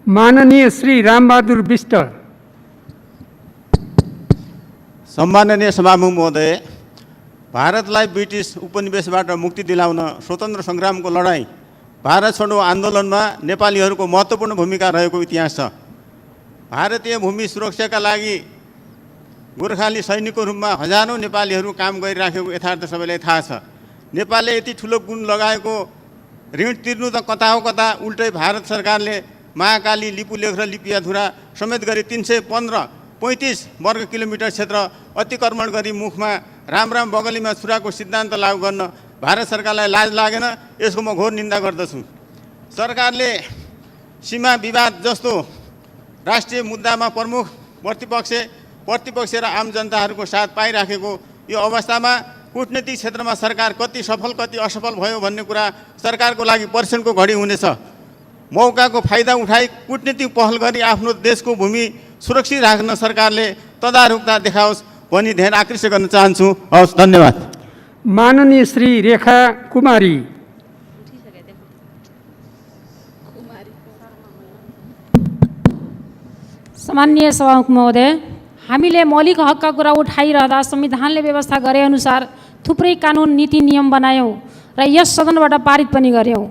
माननीय श्री रामबहादुर विष्ट। सम्माननीय सभामुख महोदय, भारतलाई ब्रिटिस उपनिवेशबाट मुक्ति दिलाउन स्वतन्त्र सङ्ग्रामको लडाईँ भारत छोडो आन्दोलनमा नेपालीहरूको महत्त्वपूर्ण भूमिका रहेको इतिहास छ। भारतीय भूमि सुरक्षाका लागि गोर्खाली सैनिकको रूपमा हजारौँ नेपालीहरू काम गरिराखेको यथार्थ सबैलाई थाहा छ। नेपालले यति ठुलो गुण लगाएको ऋण तिर्नु त कता हो कता, उल्टै भारत सरकारले महाकाली, लिपुलेख र लिपियाधुरा समेत गरी 335 वर्ग किलोमिटर क्षेत्र अतिक्रमण गरी मुखमा राम बगलीमा छुराको सिद्धान्त लागू गर्न भारत सरकारलाई लाज लागेन। यसको म घोर निन्दा गर्दछु। सरकारले सीमा विवाद जस्तो राष्ट्रिय मुद्दामा प्रमुख प्रतिपक्ष र आम जनताहरूको साथ पाइराखेको यो अवस्थामा कूटनीतिक क्षेत्रमा सरकार कति सफल कति असफल भयो भन्ने कुरा सरकारको लागि परीक्षणको घडी हुनेछ। मौकाको फाइदा उठाई कूटनीतिक पहल गरी आफ्नो देशको भूमि सुरक्षित राख्न सरकारले तदारुकता देखाओस् भनी ध्यान आकृष्ट गर्न चाहन्छु। हवस्, धन्यवाद। माननीय श्री रेखा कुमारी। सम्माननीय सभामुख महोदय, हामीले मौलिक हकका कुरा उठाइरहँदा संविधानले व्यवस्था गरेअनुसार थुप्रै कानुन नीति नियम बनायौँ र यस सदनबाट पारित पनि गऱ्यौँ।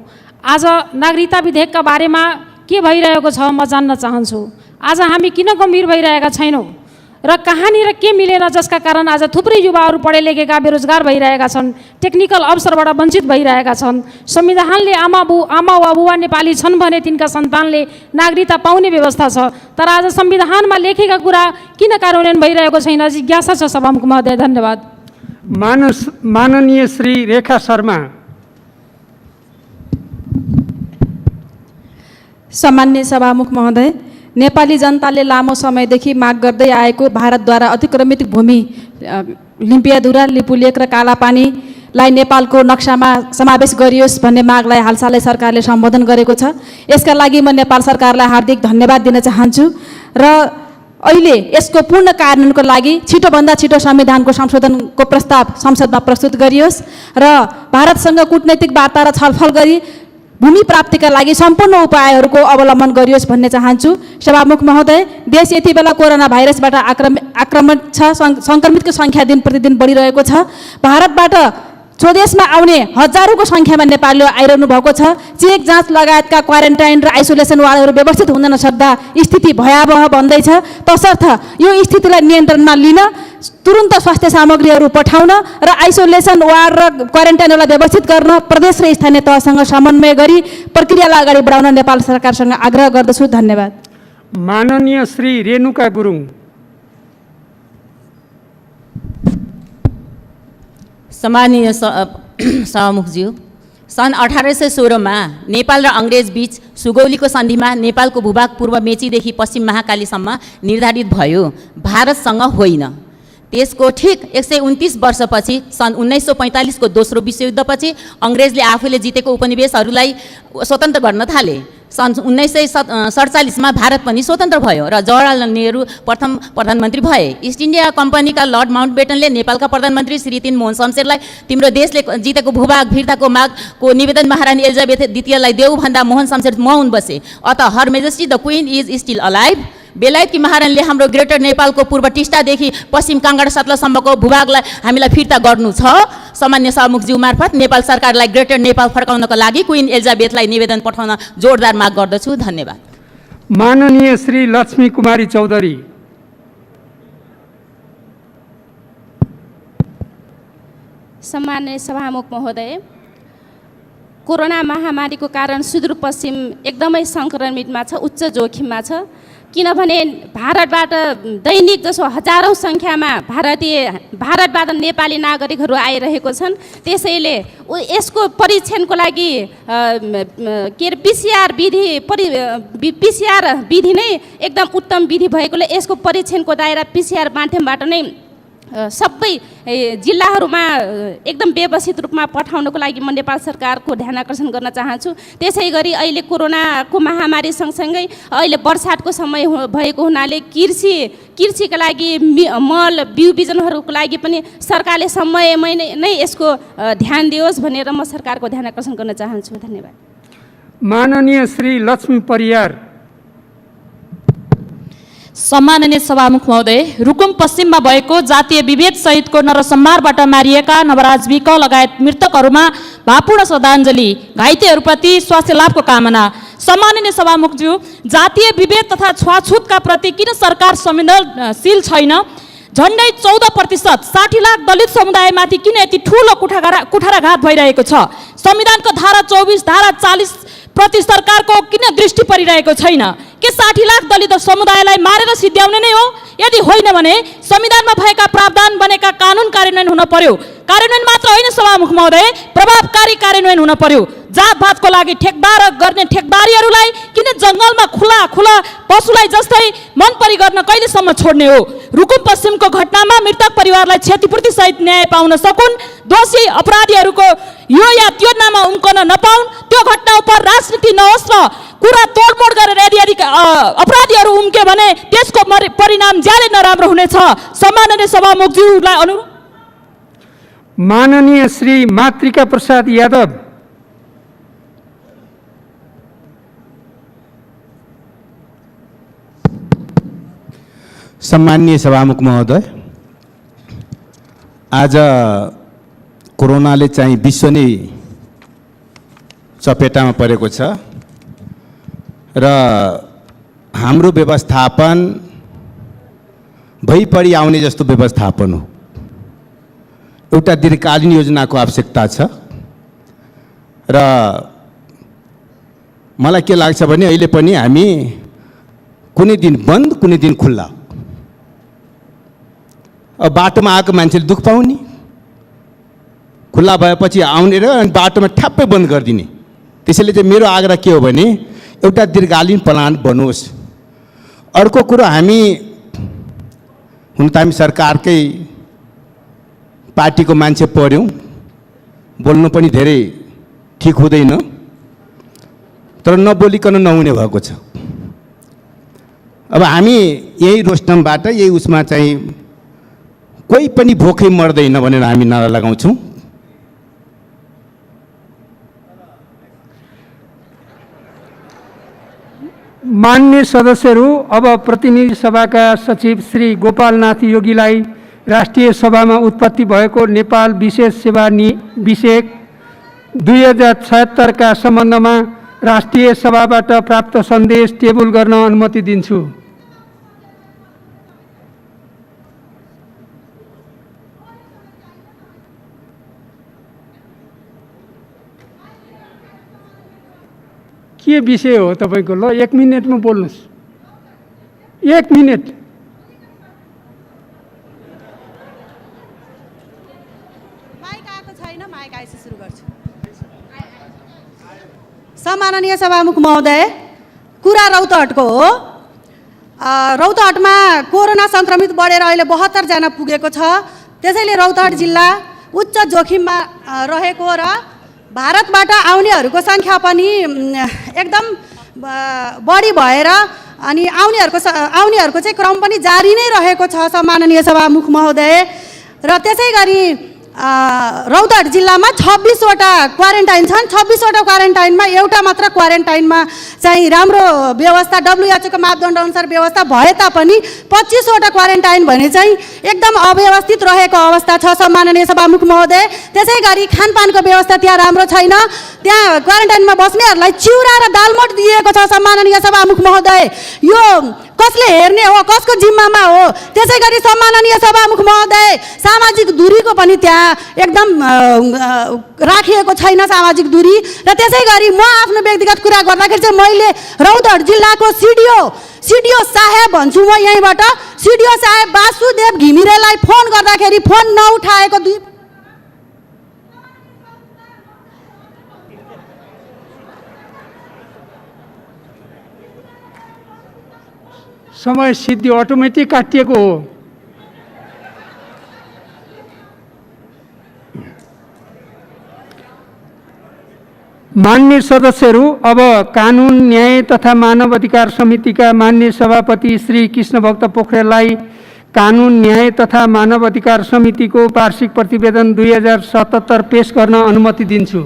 आज नागरिकता विधेयकका बारेमा के भइरहेको छ म जान्न चाहन्छु। आज हामी किन गम्भीर भइरहेका छैनौँ र कहाँनिर के मिलेन जसका कारण आज थुप्रै युवाहरू पढे लेखेका बेरोजगार भइरहेका छन्, टेक्निकल अवसरबाट वञ्चित भइरहेका छन्। संविधानले आमा वा बुवा नेपाली छन् भने तिनका सन्तानले नागरिकता पाउने व्यवस्था छ, तर आज संविधानमा लेखेका कुरा किन कार्यान्वयन भइरहेको छैन जिज्ञासा छ सभामुख महोदय। धन्यवाद। माननीय श्री रेखा शर्मा। सम्मान्य सभामुख महोदय, नेपाली जनताले लामो समयदेखि माग गर्दै आएको भारतद्वारा अतिक्रमित भूमि लिम्पियाधुरा, लिपुलेक र कालापानीलाई नेपालको नक्सामा समावेश गरियोस् भन्ने मागलाई हालसालै सरकारले सम्बोधन गरेको छ। यसका लागि म नेपाल सरकारलाई हार्दिक धन्यवाद दिन चाहन्छु र अहिले यसको पूर्ण कार्यान्वयनको लागि छिटोभन्दा छिटो संविधानको संशोधनको प्रस्ताव संसदमा प्रस्तुत गरियोस् र भारतसँग कूटनैतिक वार्ता र छलफल गरी भूमि प्राप्तिका लागि सम्पूर्ण उपायहरूको अवलम्बन गरियोस् भन्ने चाहन्छु। सभामुख महोदय, देश यति बेला कोरोना भाइरसबाट आक्रमित छ, सङ्क्रमितको सङ्ख्या दिन प्रतिदिन बढिरहेको छ। भारतबाट स्वदेशमा आउने हजारौँको सङ्ख्यामा नेपालीहरू आइरहनु भएको छ। चेक जाँच लगायतका क्वारेन्टाइन र आइसोलेसन वार्डहरू व्यवस्थित हुन नसक्दा स्थिति भयावह बन्दैछ। तसर्थ यो स्थितिलाई नियन्त्रणमा लिन तुरुन्त स्वास्थ्य सामग्रीहरू पठाउन र आइसोलेसन वार्ड र क्वारेन्टाइनलाई व्यवस्थित गर्न प्रदेश र स्थानीय तहसँग समन्वय गरी प्रक्रियालाई अगाडि बढाउन नेपाल सरकारसँग आग्रह गर्दछु। धन्यवाद। माननीय श्री रेणुका गुरुङ। सम्मानीय सभामुखज्यू, सन् 1816 मा नेपाल र अङ्ग्रेज बीच सुगौलीको सन्धिमा नेपालको भूभाग पूर्व मेचीदेखि पश्चिम महाकालीसम्म निर्धारित भयो, भारतसँग होइन। त्यसको ठिक 129 वर्षपछि सन् 1945 को दोस्रो विश्वयुद्धपछि अङ्ग्रेजले आफूले जितेको उपनिवेशहरूलाई स्वतन्त्र गर्न थाले। सन् 1947 मा भारत पनि स्वतन्त्र भयो र जवाहरलाल नेहरू प्रथम प्रधानमन्त्री भए। इस्ट इन्डिया कम्पनीका लर्ड माउन्टबेटनले नेपालका प्रधानमन्त्री श्री तीन मोहन शमशेरलाई तिम्रो देशले जितेको भूभाग फिर्ताको मागको निवेदन महारानी एलिजाबेथ द्वितीयलाई देऊ भन्दा मोहन शमशेर मौन बसे। At her majesty the queen is still alive. बेलायतकी महारानीले हाम्रो ग्रेटर नेपालको पूर्व टिस्टादेखि पश्चिम काङ्गडा सतलजसम्मको भूभागलाई हामीलाई फिर्ता गर्नु छ। सामान्य सभामुखज्यू मार्फत नेपाल सरकारलाई ग्रेटर नेपाल फर्काउनको लागि क्वीन एलिजाबेथलाई निवेदन पठाउन जोरदार माग गर्दछु। धन्यवाद। माननीय श्री लक्ष्मी कुमारी चौधरी। सम्मान्य सभामुख महोदय, कोरोना महामारीको कारण सुदूरपश्चिम एकदमै सङ्क्रमितमा छ, उच्च जोखिममा छ। किनभने भारतबाट दैनिक जसो हजारौँ सङ्ख्यामा भारतबाट नेपाली नागरिकहरू आइरहेको छन्। त्यसैले यसको परीक्षणको लागि के अरे पिसिआर विधि नै एकदम उत्तम विधि भएकोले यसको परीक्षणको दायरा पिसिआर माध्यमबाट नै सबै जिल्लाहरूमा एकदम व्यवस्थित रूपमा पठाउनको लागि म नेपाल सरकारको ध्यान आकर्षण गर्न चाहन्छु। त्यसै गरी अहिले कोरोनाको महामारी सँगसँगै अहिले बर्सातको समय भएको हुनाले कृषिका लागि मल बिउ बिजनहरूको लागि पनि सरकारले समयमै नै यसको ध्यान दियोस् भनेर म सरकारको ध्यान आकर्षण गर्न चाहन्छु। धन्यवाद। माननीय श्री लक्ष्मी परियार। सम्माननीय सभामुख महोदय, रुकुम पश्चिममा भएको जातीय विभेद सहितको नरसंहारबाट मारिएका नवराज विक लगायत मृतकहरूमा भावपूर्ण श्रद्धाञ्जली, घाइतेहरूप्रति स्वास्थ्य लाभको कामना। सम्माननीय सभामुखज्यू, जातीय विभेद तथा छुवाछुतका प्रति किन सरकार संवेदनशील छैन? झन्डै 14%, 60 लाख दलित समुदायमाथि किन यति ठुलो कुठाराघात भइरहेको छ? संविधानको धारा 24, धारा 40 प्रति सरकारको किन दृष्टि परिरहेको छैन? के 60 लाख दलित समुदायलाई मारेर सिद्ध्याउने नै हो? यदि होइन भने संविधानमा भएका प्रावधान बनेका कानुन कार्यान्वयन हुन पर्यो। कार्यान्वयन मात्र होइन सभामुख महोदय, प्रभावकारी कार्यान्वयन हुन पर्यो। जातभातको लागि ठेकदार गर्ने ठेकदारीहरूलाई किन जङ्गलमा खुला पशुलाई जस्तै मनपरी गर्न कहिलेसम्म छोड्ने हो? रुकुम पश्चिमको घटनामा मृतक परिवारलाई क्षतिपूर्ति सहित न्याय पाउन सकुन्, दोषी अपराधीहरूको यो या त्यो नाममा उम्कन नपाउन्, त्यो घटना उप राजनीति नहोस् र कुरा तोडमोड गरेर यदि अपराधीहरू उम्के भने त्यसको परिणाम ज्यादै नराम्रो हुनेछ। सम्माननीय सभामुखज्यूलाई अनुरोध। माननीय श्री मातृका प्रसाद यादव। सम्माननीय सभामुख महोदय, आज कोरोनाले चाहिँ विश्व नै चपेटामा परेको छ र हाम्रो व्यवस्थापन भइपरि आउने जस्तो व्यवस्थापन हो। एउटा दीर्घकालीन योजनाको आवश्यकता छ र मलाई के लाग्छ भने अहिले पनि हामी कुनै दिन बन्द कुनै दिन खुल्ला, अब बाटोमा आएको मान्छेले दुःख पाउने, खुल्ला भएपछि आउने र बाटोमा ठ्याप्पै बन्द गरिदिने। त्यसैले चाहिँ मेरो आग्रह के हो भने एउटा दीर्घकालीन प्लान बनोस्। अर्को कुरो, हामी हुन त हामी सरकारकै पार्टीको मान्छे पर्यौँ, बोल्नु पनि धेरै ठिक हुँदैन, तर नबोलिकन नहुने भएको छ। अब हामी यही रोस्टमबाट यही उसमा चाहिँ कोही पनि भोकै मर्दैन भनेर हामी नारा लगाउँछौँ। मान्य सदस्यहरू, अब प्रतिनिधि सभाका सचिव श्री गोपालनाथ योगीलाई राष्ट्रिय सभामा उत्पत्ति भएको नेपाल विशेष सेवा विषेक 2076 का सम्बन्धमा राष्ट्रिय सभाबाट प्राप्त सन्देश टेबल गर्न अनुमति दिन्छु। के विषय हो तपाईको? ल 1 मिनेटमा बोल्नुस्। 1 मिनेट। माइक आएको छैन, माइक आएपछि सुरु गर्छु। सम्माननीय सभामुख महोदय, कुरा रौतहटको हो। रौतहटमा कोरोना संक्रमित बढेर अहिले 72 जना पुगेको छ। त्यसैले रौतहट जिल्ला उच्च जोखिममा रहेको र भारतबाट आउनेहरूको सङ्ख्या पनि एकदम बढी भएर अनि आउनेहरूको चाहिँ क्रम पनि जारी नै रहेको छ सम्माननीय सभामुख महोदय। र त्यसै गरी रौतहट जिल्लामा 26 वटा क्वारेन्टाइन छन्। 26 वटा क्वारेन्टाइनमा एउटा मात्र क्वारेन्टाइनमा चाहिँ राम्रो व्यवस्था WHO को मापदण्ड अनुसार व्यवस्था भए तापनि 25 वटा क्वारेन्टाइन भने चाहिँ एकदम अव्यवस्थित रहेको अवस्था छ सम्माननीय सभामुख महोदय। त्यसै गरी खानपानको व्यवस्था त्यहाँ राम्रो छैन। त्यहाँ क्वारेन्टाइनमा बस्नेहरूलाई चिउरा र दालमोट दिएको छ सम्माननीय सभामुख महोदय। यो कसले हेर्ने हो, कसको जिम्मामा हो? त्यसै गरी सम्माननीय सभामुख महोदय, सामाजिक दूरीको पनि त्यहाँ एकदम राखिएको छैन सामाजिक दूरी। र त्यसै गरी म आफ्नो व्यक्तिगत कुरा गर्दाखेरि चाहिँ मैले रौतहट जिल्लाको सिडिओ साहेब भन्छु म यहीँबाट, सिडिओ साहेब वासुदेव घिमिरेलाई फोन गर्दाखेरि फोन नउठाएको समय सिद्धि अटोमेटिक काटिएको हो। मान्य सदस्यहरू, अब कानुन न्याय तथा मानव अधिकार समितिका मान्य सभापति श्री कृष्णभक्त पोखरेललाई कानुन न्याय तथा मानव अधिकार समितिको वार्षिक प्रतिवेदन 2077 पेश गर्न अनुमति दिन्छु।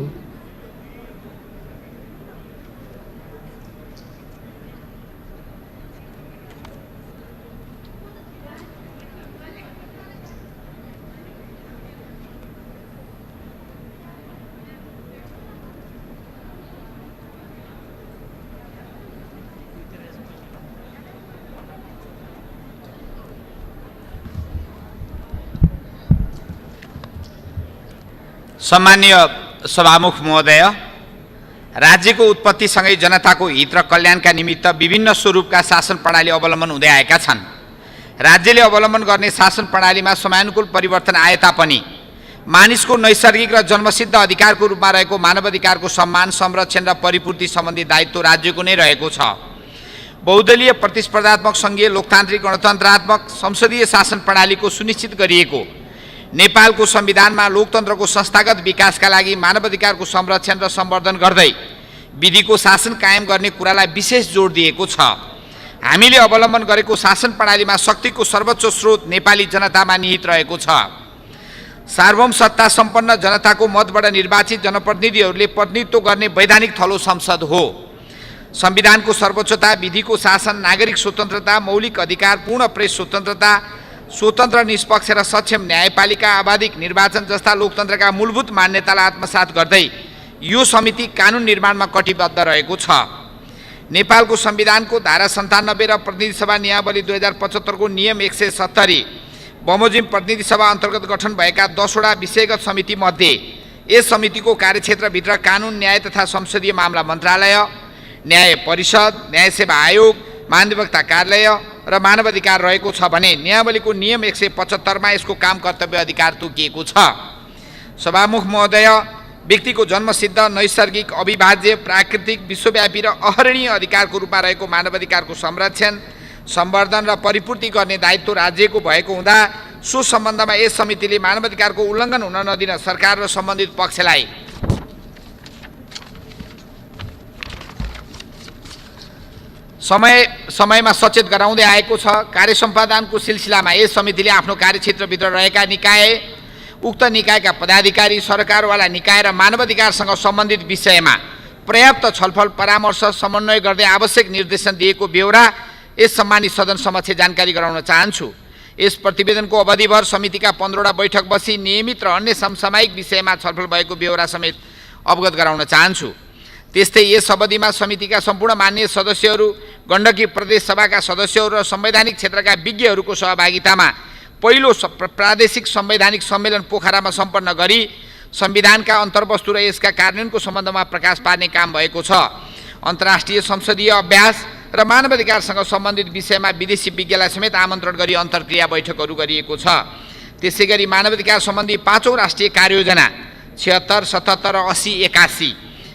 सम्माननीय सभामुख महोदय, राज्यको उत्पत्तिसँगै जनताको हित र कल्याणका निमित्त विभिन्न स्वरूपका शासन प्रणाली अवलम्बन हुँदै आएका छन्। राज्यले अवलम्बन गर्ने शासन प्रणालीमा समयानुकूल परिवर्तन आए तापनि मानिसको नैसर्गिक र जन्मसिद्ध अधिकारको रूपमा रहेको मानवाधिकारको सम्मान, संरक्षण र परिपूर्ति सम्बन्धी दायित्व राज्यको नै रहेको छ। बहुदलीय प्रतिस्पर्धात्मक सङ्घीय लोकतान्त्रिक गणतन्त्रात्मक संसदीय शासन प्रणालीको सुनिश्चित गरिएको नेपालको संविधानमा लोकतन्त्रको संस्थागत विकासका लागि मानवाधिकारको संरक्षण र सम्वर्धन गर्दै विधिको शासन कायम गर्ने कुरालाई विशेष जोड दिएको छ। हामीले अवलम्बन गरेको शासन प्रणालीमा शक्तिको सर्वोच्च स्रोत नेपाली जनतामा निहित रहेको छ। सार्वभौम सत्ता सम्पन्न जनताको मतबाट निर्वाचित जनप्रतिनिधिहरूले प्रतिनिधित्व गर्ने वैधानिक थलो संसद हो। संविधानको सर्वोच्चता, विधिको शासन, नागरिक स्वतन्त्रता, मौलिक अधिकार, पूर्ण प्रेस स्वतन्त्रता, स्वतन्त्र निष्पक्ष र सक्षम न्यायपालिका, आबादिक निर्वाचन जस्ता लोकतन्त्रका मूलभूत मान्यतालाई आत्मसात गर्दै यो समिति कानुन निर्माणमा कटिबद्ध रहेको छ। नेपालको संविधानको धारा 97 र प्रतिनिधि सभा नियमावली 2075 को नियम 170 बमोजिम प्रतिनिधि सभा अन्तर्गत गठन भएका 10 वटा विषयगत समिति मध्ये यस समितिको कार्यक्षेत्रभित्र कानुन, न्याय तथा संसदीय मामला मन्त्रालय, न्याय परिषद, न्याय सेवा आयोग, महाधिवक्ता कार्यालय र मानव अधिकार रहेको छ भने नियमावलीको नियम 175 मा यसको काम कर्तव्य अधिकार तोकिएको छ। सभामुख महोदय, व्यक्तिको जन्मसिद्ध नैसर्गिक अविभाज्य प्राकृतिक विश्वव्यापी र अहरणीय अधिकारको रूपमा रहेको मानवाधिकारको संरक्षण सम्वर्धन र परिपूर्ति गर्ने दायित्व राज्यको भएको हुँदा सो सम्बन्धमा यस समितिले मानवाधिकारको उल्लङ्घन हुन नदिन सरकार र सम्बन्धित पक्षलाई समयमा सचेत गराउँदै आएको छ। कार्य सम्पादनको सिलसिलामा यस समितिले आफ्नो कार्यक्षेत्रभित्र रहेका निकाय, उक्त निकायका पदाधिकारी, सरकारवाला निकाय र मानवाधिकारसँग सम्बन्धित विषयमा पर्याप्त छलफल परामर्श समन्वय गर्दै आवश्यक निर्देशन दिएको बेहोरा यस सम्मानित सदन समक्ष जानकारी गराउन चाहन्छु। यस प्रतिवेदनको अवधिभर समितिका 15वटा बैठक बसी नियमित र अन्य समसामयिक विषयमा छलफल भएको बेहोरा समेत अवगत गराउन चाहन्छु। त्यस्तै यस अवधिमा समितिका सम्पूर्ण मान्य सदस्यहरू, गण्डकी प्रदेश सभाका सदस्यहरू र संवैधानिक क्षेत्रका विज्ञहरूको सहभागितामा पहिलो प्रादेशिक संवैधानिक सम्मेलन पोखरामा सम्पन्न गरी संविधानका अन्तर्वस्तु र यसका कार्यान्वयनको सम्बन्धमा प्रकाश पार्ने काम भएको छ। अन्तर्राष्ट्रिय संसदीय अभ्यास र मानवाधिकारसँग सम्बन्धित विषयमा विदेशी विज्ञलाई समेत आमन्त्रण गरी अन्तर्क्रिया बैठकहरू गरिएको छ। त्यसै गरी मानवाधिकार सम्बन्धी 5औं राष्ट्रिय कार्ययोजना 76, 77 र 80, 81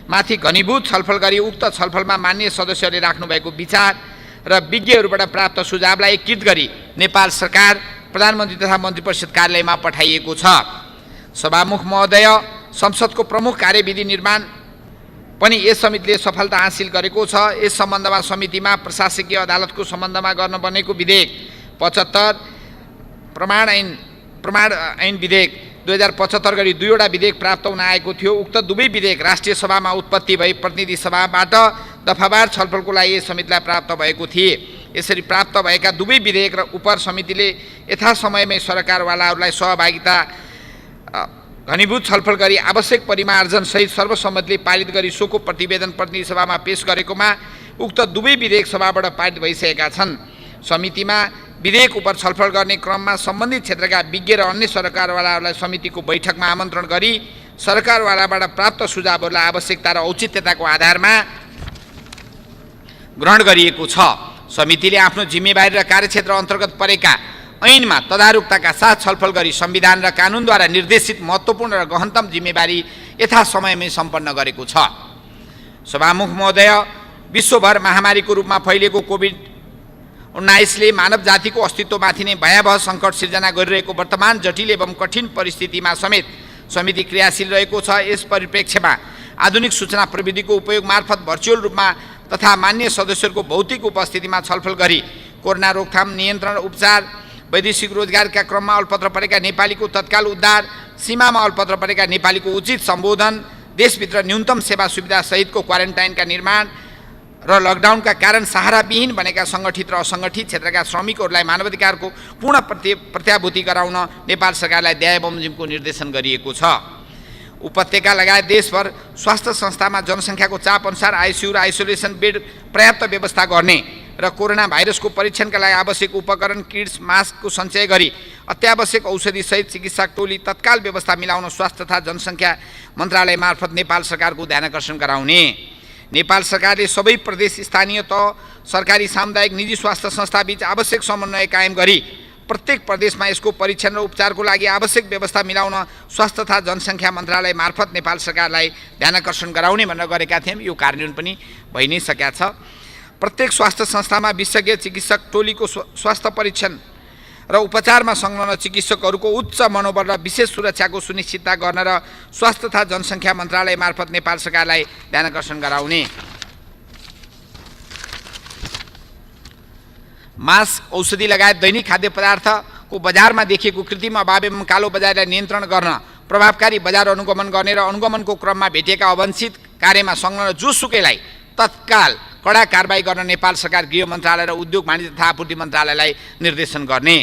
माथि घनीभूत छलफल गरी उक्त छलफलमा मान्य सदस्यहरूले राख्नुभएको विचार र विज्ञहरूबाट प्राप्त सुझावलाई एकीकृत गरी नेपाल सरकार, प्रधानमन्त्री तथा मन्त्री परिषद कार्यालयमा पठाइएको छ। सभामुख महोदय, संसदको प्रमुख कार्यविधि निर्माण पनि यस समितिले सफलता हासिल गरेको छ। यस सम्बन्धमा समितिमा प्रशासकीय अदालतको सम्बन्धमा गर्न बनेको विधेयक 75, प्रमाण ऐन विधेयक 2075 गरी 2वटा विधेयक प्राप्त हुन आएको थियो। उक्त दुवै विधेयक राष्ट्रिय सभामा उत्पत्ति भई प्रतिनिधि सभाबाट दफावार छलफलको लागि यस समितिलाई प्राप्त भएको थिए। यसरी प्राप्त भएका दुवै विधेयक र उपर समितिले यथासमयमै सरकारवालाहरूलाई सहभागिता घनीभूत छलफल गरी आवश्यक परिमार्जन सहित सर्वसम्मतिले पारित गरी सोको प्रतिवेदन प्रतिनिधि सभामा पेश गरेकोमा उक्त दुवै विधेयक सभाबाट पारित भइसकेका छन्। समितिमा विधेयक उप छलफल गर्ने क्रममा सम्बन्धित क्षेत्रका विज्ञ र अन्य सरकारवालाहरूलाई समितिको बैठकमा आमन्त्रण गरी सरकारवालाबाट प्राप्त सुझावहरूलाई आवश्यकता र औचित्यताको आधारमा ग्रहण गरिएको छ। समितिले आफ्नो जिम्मेवारी र कार्यक्षेत्र अन्तर्गत परेका ऐनमा तदारुकताका साथ छलफल गरी संविधान र कानुनद्वारा निर्देशित महत्त्वपूर्ण र गहनतम जिम्मेवारी यथासमयमै सम्पन्न गरेको छ। सभामुख महोदय, विश्वभर महामारीको रूपमा फैलिएको कोभिड-19ले मानव जातिको अस्तित्वमाथि नै भयावह सङ्कट सिर्जना गरिरहेको वर्तमान जटिल एवं कठिन परिस्थितिमा समेत समिति क्रियाशील रहेको छ। यस परिप्रेक्ष्यमा आधुनिक सूचना प्रविधिको उपयोग मार्फत भर्चुअल रूपमा तथा मान्य सदस्यहरूको भौतिक उपस्थितिमा छलफल गरी कोरोना रोकथाम, नियन्त्रण, उपचार, वैदेशिक रोजगारका क्रममा अल्पत्र परेका नेपालीको तत्काल उद्धार, सीमामा अल्पत्र परेका नेपालीको उचित सम्बोधन, देशभित्र न्यूनतम सेवा सुविधा सहितको क्वारेन्टाइनका निर्माण र लकडाउनका कारण सहाराविहीन बनेका सङ्गठित र असङ्गठित क्षेत्रका श्रमिकहरूलाई मानवाधिकारको पूर्ण प्रत्याभूति गराउन नेपाल सरकारलाई न्याय बमोजिमको निर्देशन गरिएको छ। उपत्यका लगायत देशभर स्वास्थ्य संस्थामा जनसङ्ख्याको चाप अनुसार आइसियु र आइसोलेसन बेड पर्याप्त व्यवस्था गर्ने र कोरोना भाइरसको परीक्षणका लागि आवश्यक उपकरण, किट्स, मास्कको सञ्चय गरी अत्यावश्यक औषधि सहित चिकित्सा टोली तत्काल व्यवस्था मिलाउन स्वास्थ्य तथा जनसङ्ख्या मन्त्रालय मार्फत नेपाल सरकारको ध्यानकर्षण गराउने। नेपाल सरकारले सबै प्रदेश, स्थानीय तह, सरकारी, सामुदायिक, निजी स्वास्थ्य संस्थाबीच आवश्यक समन्वय कायम गरी प्रत्येक प्रदेशमा यसको परीक्षण र उपचारको लागि आवश्यक व्यवस्था मिलाउन स्वास्थ्य तथा जनसङ्ख्या मन्त्रालय मार्फत नेपाल सरकारलाई ध्यानकर्षण गराउने भनेर गरेका थियौँ। यो कार्यान्वयन पनि भइ नै सकेका छ। प्रत्येक स्वास्थ्य संस्थामा विशेषज्ञ चिकित्सक टोलीको स्वास्थ्य परीक्षण र उपचारमा संलग्न चिकित्सकहरूको उच्च मनोबल र विशेष सुरक्षाको सुनिश्चितता गर्न र स्वास्थ्य तथा जनसङ्ख्या मन्त्रालय मार्फत नेपाल सरकारलाई ध्यानकर्षण गराउने। मास्क, औषधि लगायत दैनिक खाद्य पदार्थको बजारमा देखिएको कृत्रिम अभाव एवं कालो बजारलाई नियन्त्रण गर्न प्रभावकारी बजार अनुगमन गर्ने र अनुगमनको क्रममा भेटिएका अवांछित कार्यमा संलग्न जोसुकैलाई तत्काल कडा कारबाही गर्न नेपाल सरकार गृह मन्त्रालय र उद्योग वाणिज्य तथा आपूर्ति मन्त्रालयलाई निर्देशन गर्ने।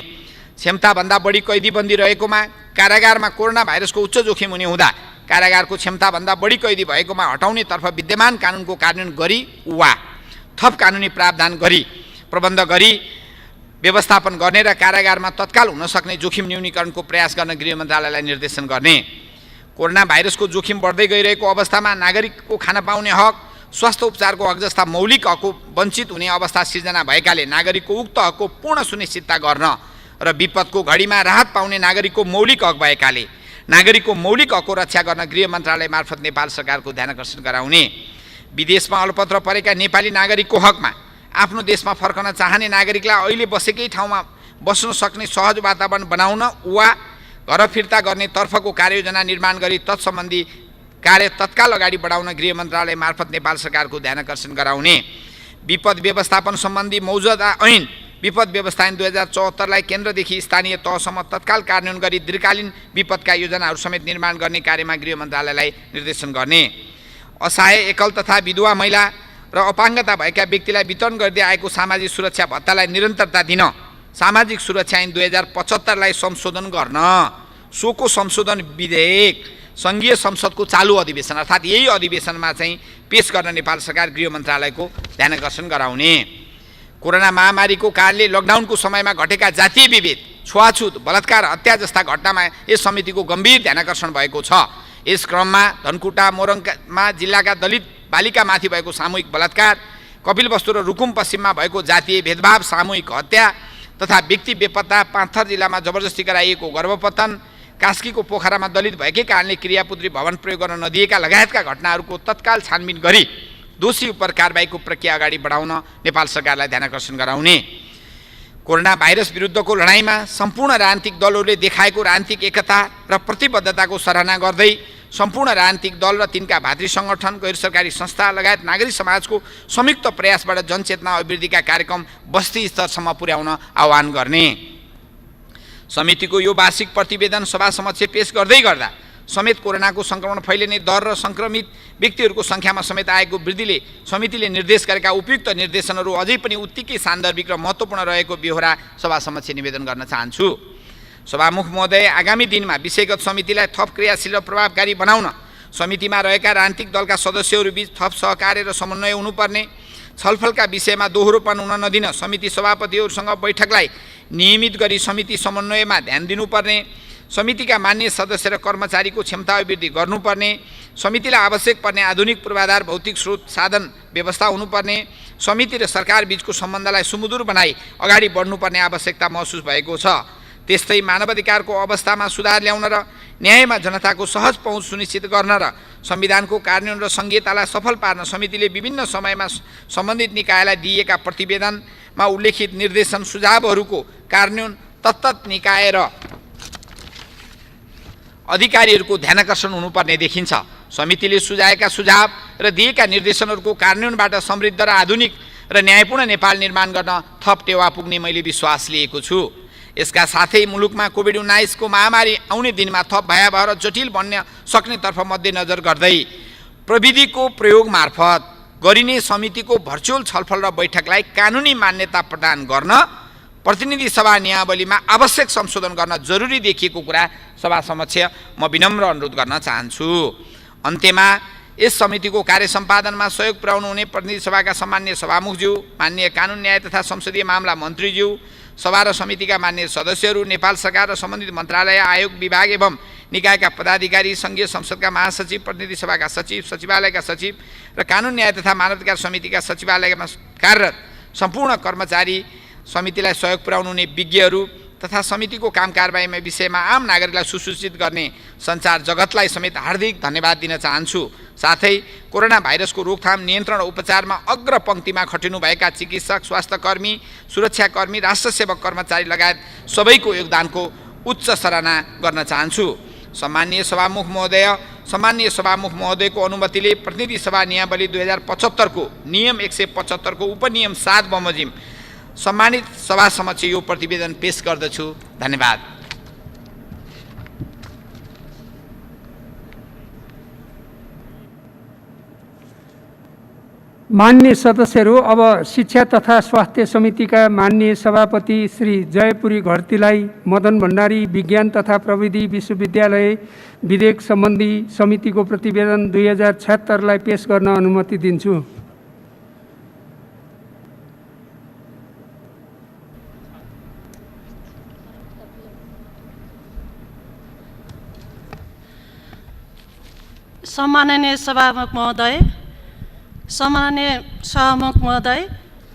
क्षमताभन्दा बढी कैदीबन्दी रहेकोमा कारागारमा कोरोना भाइरसको उच्च जोखिम हुने हुँदा कारागारको क्षमताभन्दा बढी कैदी भएकोमा हटाउनेतर्फ विद्यमान कानुनको कार्यान्वयन गरी वा थप कानुनी प्रावधान गरी प्रबन्ध गरी व्यवस्थापन गर्ने र कारागारमा तत्काल हुन सक्ने जोखिम न्यूनीकरणको प्रयास गर्न गृह मन्त्रालयलाई निर्देशन गर्ने। कोरोना भाइरसको जोखिम बढ्दै गइरहेको अवस्थामा नागरिकको खान पाउने हक, स्वास्थ्य उपचारको हक जस्ता मौलिक हकको वञ्चित हुने अवस्था सिर्जना भएकाले नागरिकको उक्त हकको पूर्ण सुनिश्चितता गर्न र विपदको घडीमा राहत पाउने नागरिकको मौलिक हक भएकाले नागरिकको मौलिक हकको रक्षा गर्न गृह मन्त्रालय मार्फत नेपाल सरकारको ध्यानकर्षण गराउने, विदेशमा अलपत्र परेका नेपाली नागरिकको हकमा आफ्नो देशमा फर्कन चाहने नागरिकलाई अहिले बसेकै ठाउँमा बस्न सक्ने सहज वातावरण बनाउन वा घर फिर्ता गर्ने तर्फको कार्ययोजना निर्माण गरी तत्सम्बन्धी कार्य तत्काल अगाडि बढाउन गृह मन्त्रालय मार्फत नेपाल सरकारको ध्यानकर्षण गराउने, विपद व्यवस्थापन सम्बन्धी मौजुदा ऐन विपद व्यवस्थापन 2074लाई केन्द्रदेखि स्थानीय तहसम्म तत्काल कार्यान्वयन गरी दीर्घकालीन विपदका योजनाहरू समेत निर्माण गर्ने कार्यमा गृह मन्त्रालयलाई निर्देशन गर्ने, असहाय एकल तथा विधवा महिला र अपाङ्गता भएका व्यक्तिलाई वितरण गर्दै आएको सामाजिक सुरक्षा भत्तालाई निरन्तरता दिन सामाजिक सुरक्षा ऐन 2075लाई संशोधन गर्न, सोको संशोधन विधेयक सङ्घीय संसदको चालु अधिवेशन अर्थात् यही अधिवेशनमा चाहिँ पेश गर्न नेपाल सरकार गृह मन्त्रालयको ध्यानकर्षण गराउने, कोरोना महामारीको कारणले लकडाउनको समयमा घटेका जातीय विभेद, छुवाछुत, बलात्कार, हत्या जस्ता घटनामा यस समितिको गम्भीर ध्यानकर्षण भएको छ। यस क्रममा धनकुटा मोरङमा जिल्लाका दलित बालिकामाथि भएको सामूहिक बलात्कार, कपिलवस्तु र रुकुम पश्चिममा भएको जातीय भेदभाव, सामूहिक हत्या तथा व्यक्ति बेपत्ता, पाँथर जिल्लामा जबरजस्ती गराइएको गर्भपतन, कास्कीको पोखरामा दलित भएकै कारणले क्रियापुत्री भवन प्रयोग गर्न नदिएका लगायतका घटनाहरूको तत्काल छानबिन गरी दोषी उपर कारबाहीको प्रक्रिया अगाडि बढाउन नेपाल सरकारलाई ध्यानकर्षण गराउने, कोरोना भाइरस विरुद्धको लडाइँमा सम्पूर्ण राजनीतिक दलहरूले देखाएको राजनीतिक एकता र प्रतिबद्धताको सराहना गर्दै सम्पूर्ण राजनीतिक दल र तिनका भातृ सङ्गठन, गैर सरकारी संस्था लगायत नागरिक समाजको संयुक्त प्रयासबाट जनचेतना अभिवृद्धिका कार्यक्रम बस्ती स्तरसम्म पुर्याउन आह्वान गर्ने। समितिको यो वार्षिक प्रतिवेदन सभा समक्ष पेश गर्दै गर्दा समेत कोरोनाको सङ्क्रमण फैलिने दर र सङ्क्रमित व्यक्तिहरूको सङ्ख्यामा समेत आएको वृद्धिले समितिले निर्देश गरेका उपयुक्त निर्देशनहरू अझै पनि उत्तिकै सान्दर्भिक र महत्त्वपूर्ण रहेको बेहोरा सभा समक्ष निवेदन गर्न चाहन्छु। सभामुख महोदय, आगामी दिनमा विषयगत समितिलाई थप क्रियाशील र प्रभावकारी बनाउन समितिमा रहेका राजनीतिक दलका सदस्यहरूबीच थप सहकार्य र समन्वय हुनुपर्ने, छलफलका विषयमा दोहोरोपन हुन नदिन समिति सभापतिहरूसँग बैठकलाई नियमित गरी समिति समन्वयमा ध्यान दिनुपर्ने, समितिका मान्य सदस्य र कर्मचारीको क्षमता अभिवृद्धि गर्नुपर्ने, समितिलाई आवश्यक पर्ने आधुनिक पूर्वाधार भौतिक स्रोत साधन व्यवस्था हुनुपर्ने, समिति र सरकार बीचको सम्बन्धलाई सुमधुर बनाई अगाडि बढ्नुपर्ने आवश्यकता महसुस भएको छ। त्यस्तै मानवाधिकारको अवस्थामा सुधार ल्याउन र न्यायमा जनताको सहज पहुँच सुनिश्चित गर्न र संविधानको कार्यान्वयन र संहितालाई सफल पार्न समितिले विभिन्न समयमा सम्बन्धित निकायलाई दिएका प्रतिवेदनमा उल्लेखित निर्देशन सुझावहरूको कार्यान्वयन तत्त निकाय र अधिकारीहरूको ध्यानकर्षण हुनुपर्ने देखिन्छ। समितिले सुझाएका सुझाव र दिएका निर्देशनहरूको कार्यान्वयनबाट समृद्ध र आधुनिक र न्यायपूर्ण नेपाल निर्माण गर्न थप टेवा पुग्ने मैले विश्वास लिएको छु। यसका साथै मुलुकमा कोभिड-19 को महामारी आउने दिनमा थप भयावह र जटिल बन्न सक्नेतर्फ मध्यनजर गर्दै प्रविधिको प्रयोग मार्फत गरिने समितिको भर्चुअल छलफल र बैठकलाई कानुनी मान्यता प्रदान गर्न प्रतिनिधि सभा नियमावलीमा आवश्यक संशोधन गर्न जरुरी देखिएको कुरा सभा समक्ष म विनम्र अनुरोध गर्न चाहन्छु। अन्त्यमा यस समितिको कार्य सम्पादनमा सहयोग पुर्याउनु हुने प्रतिनिधि सभाका सम्मान्य सभामुखज्यू, माननीय कानुन न्याय तथा संसदीय मामला मन्त्रीज्यू, सभा र समितिका मान्य सदस्यहरू, नेपाल सरकार र सम्बन्धित मन्त्रालय, आयोग, विभाग एवं निकायका पदाधिकारी, सङ्घीय संसदका महासचिव, प्रतिनिधि सभाका सचिव, सचिवालयका सचिव र कानुन न्याय तथा मानवाधिकार समितिका सचिवालयमा कार्यरत सम्पूर्ण कर्मचारी, समितिलाई सहयोग पुर्याउनु हुने विज्ञहरू तथा समितिको काम कारबाहीमा विषयमा आम नागरिकलाई सुसूचित गर्ने सञ्चार जगतलाई समेत हार्दिक धन्यवाद दिन चाहन्छु। साथै कोरोना भाइरसको रोकथाम, नियन्त्रण र उपचारमा अग्रपङ्क्तिमा खटिनुभएका चिकित्सक, स्वास्थ्यकर्मी, सुरक्षाकर्मी, राष्ट्रसेवक कर्मचारी लगायत सबैको योगदानको उच्च सराहना गर्न चाहन्छु। सम्माननीय सभामुख महोदयको अनुमतिले प्रतिनिधि सभा नियमावली 2075 को नियम 175 को उपनियम 7 बमोजिम सम्मानित सभा समक्ष यो प्रतिवेदन पेश गर्दछु। धन्यवाद। मान्य सदस्यहरू, अब शिक्षा तथा स्वास्थ्य समितिका मान्य सभापति श्री जयपुरी घरतीलाई मदन भण्डारी विज्ञान तथा प्रविधि विश्वविद्यालय विधेयक सम्बन्धी समितिको प्रतिवेदन 2076लाई पेश गर्न अनुमति दिन्छु। सम्माननीय सभामुख महोदय,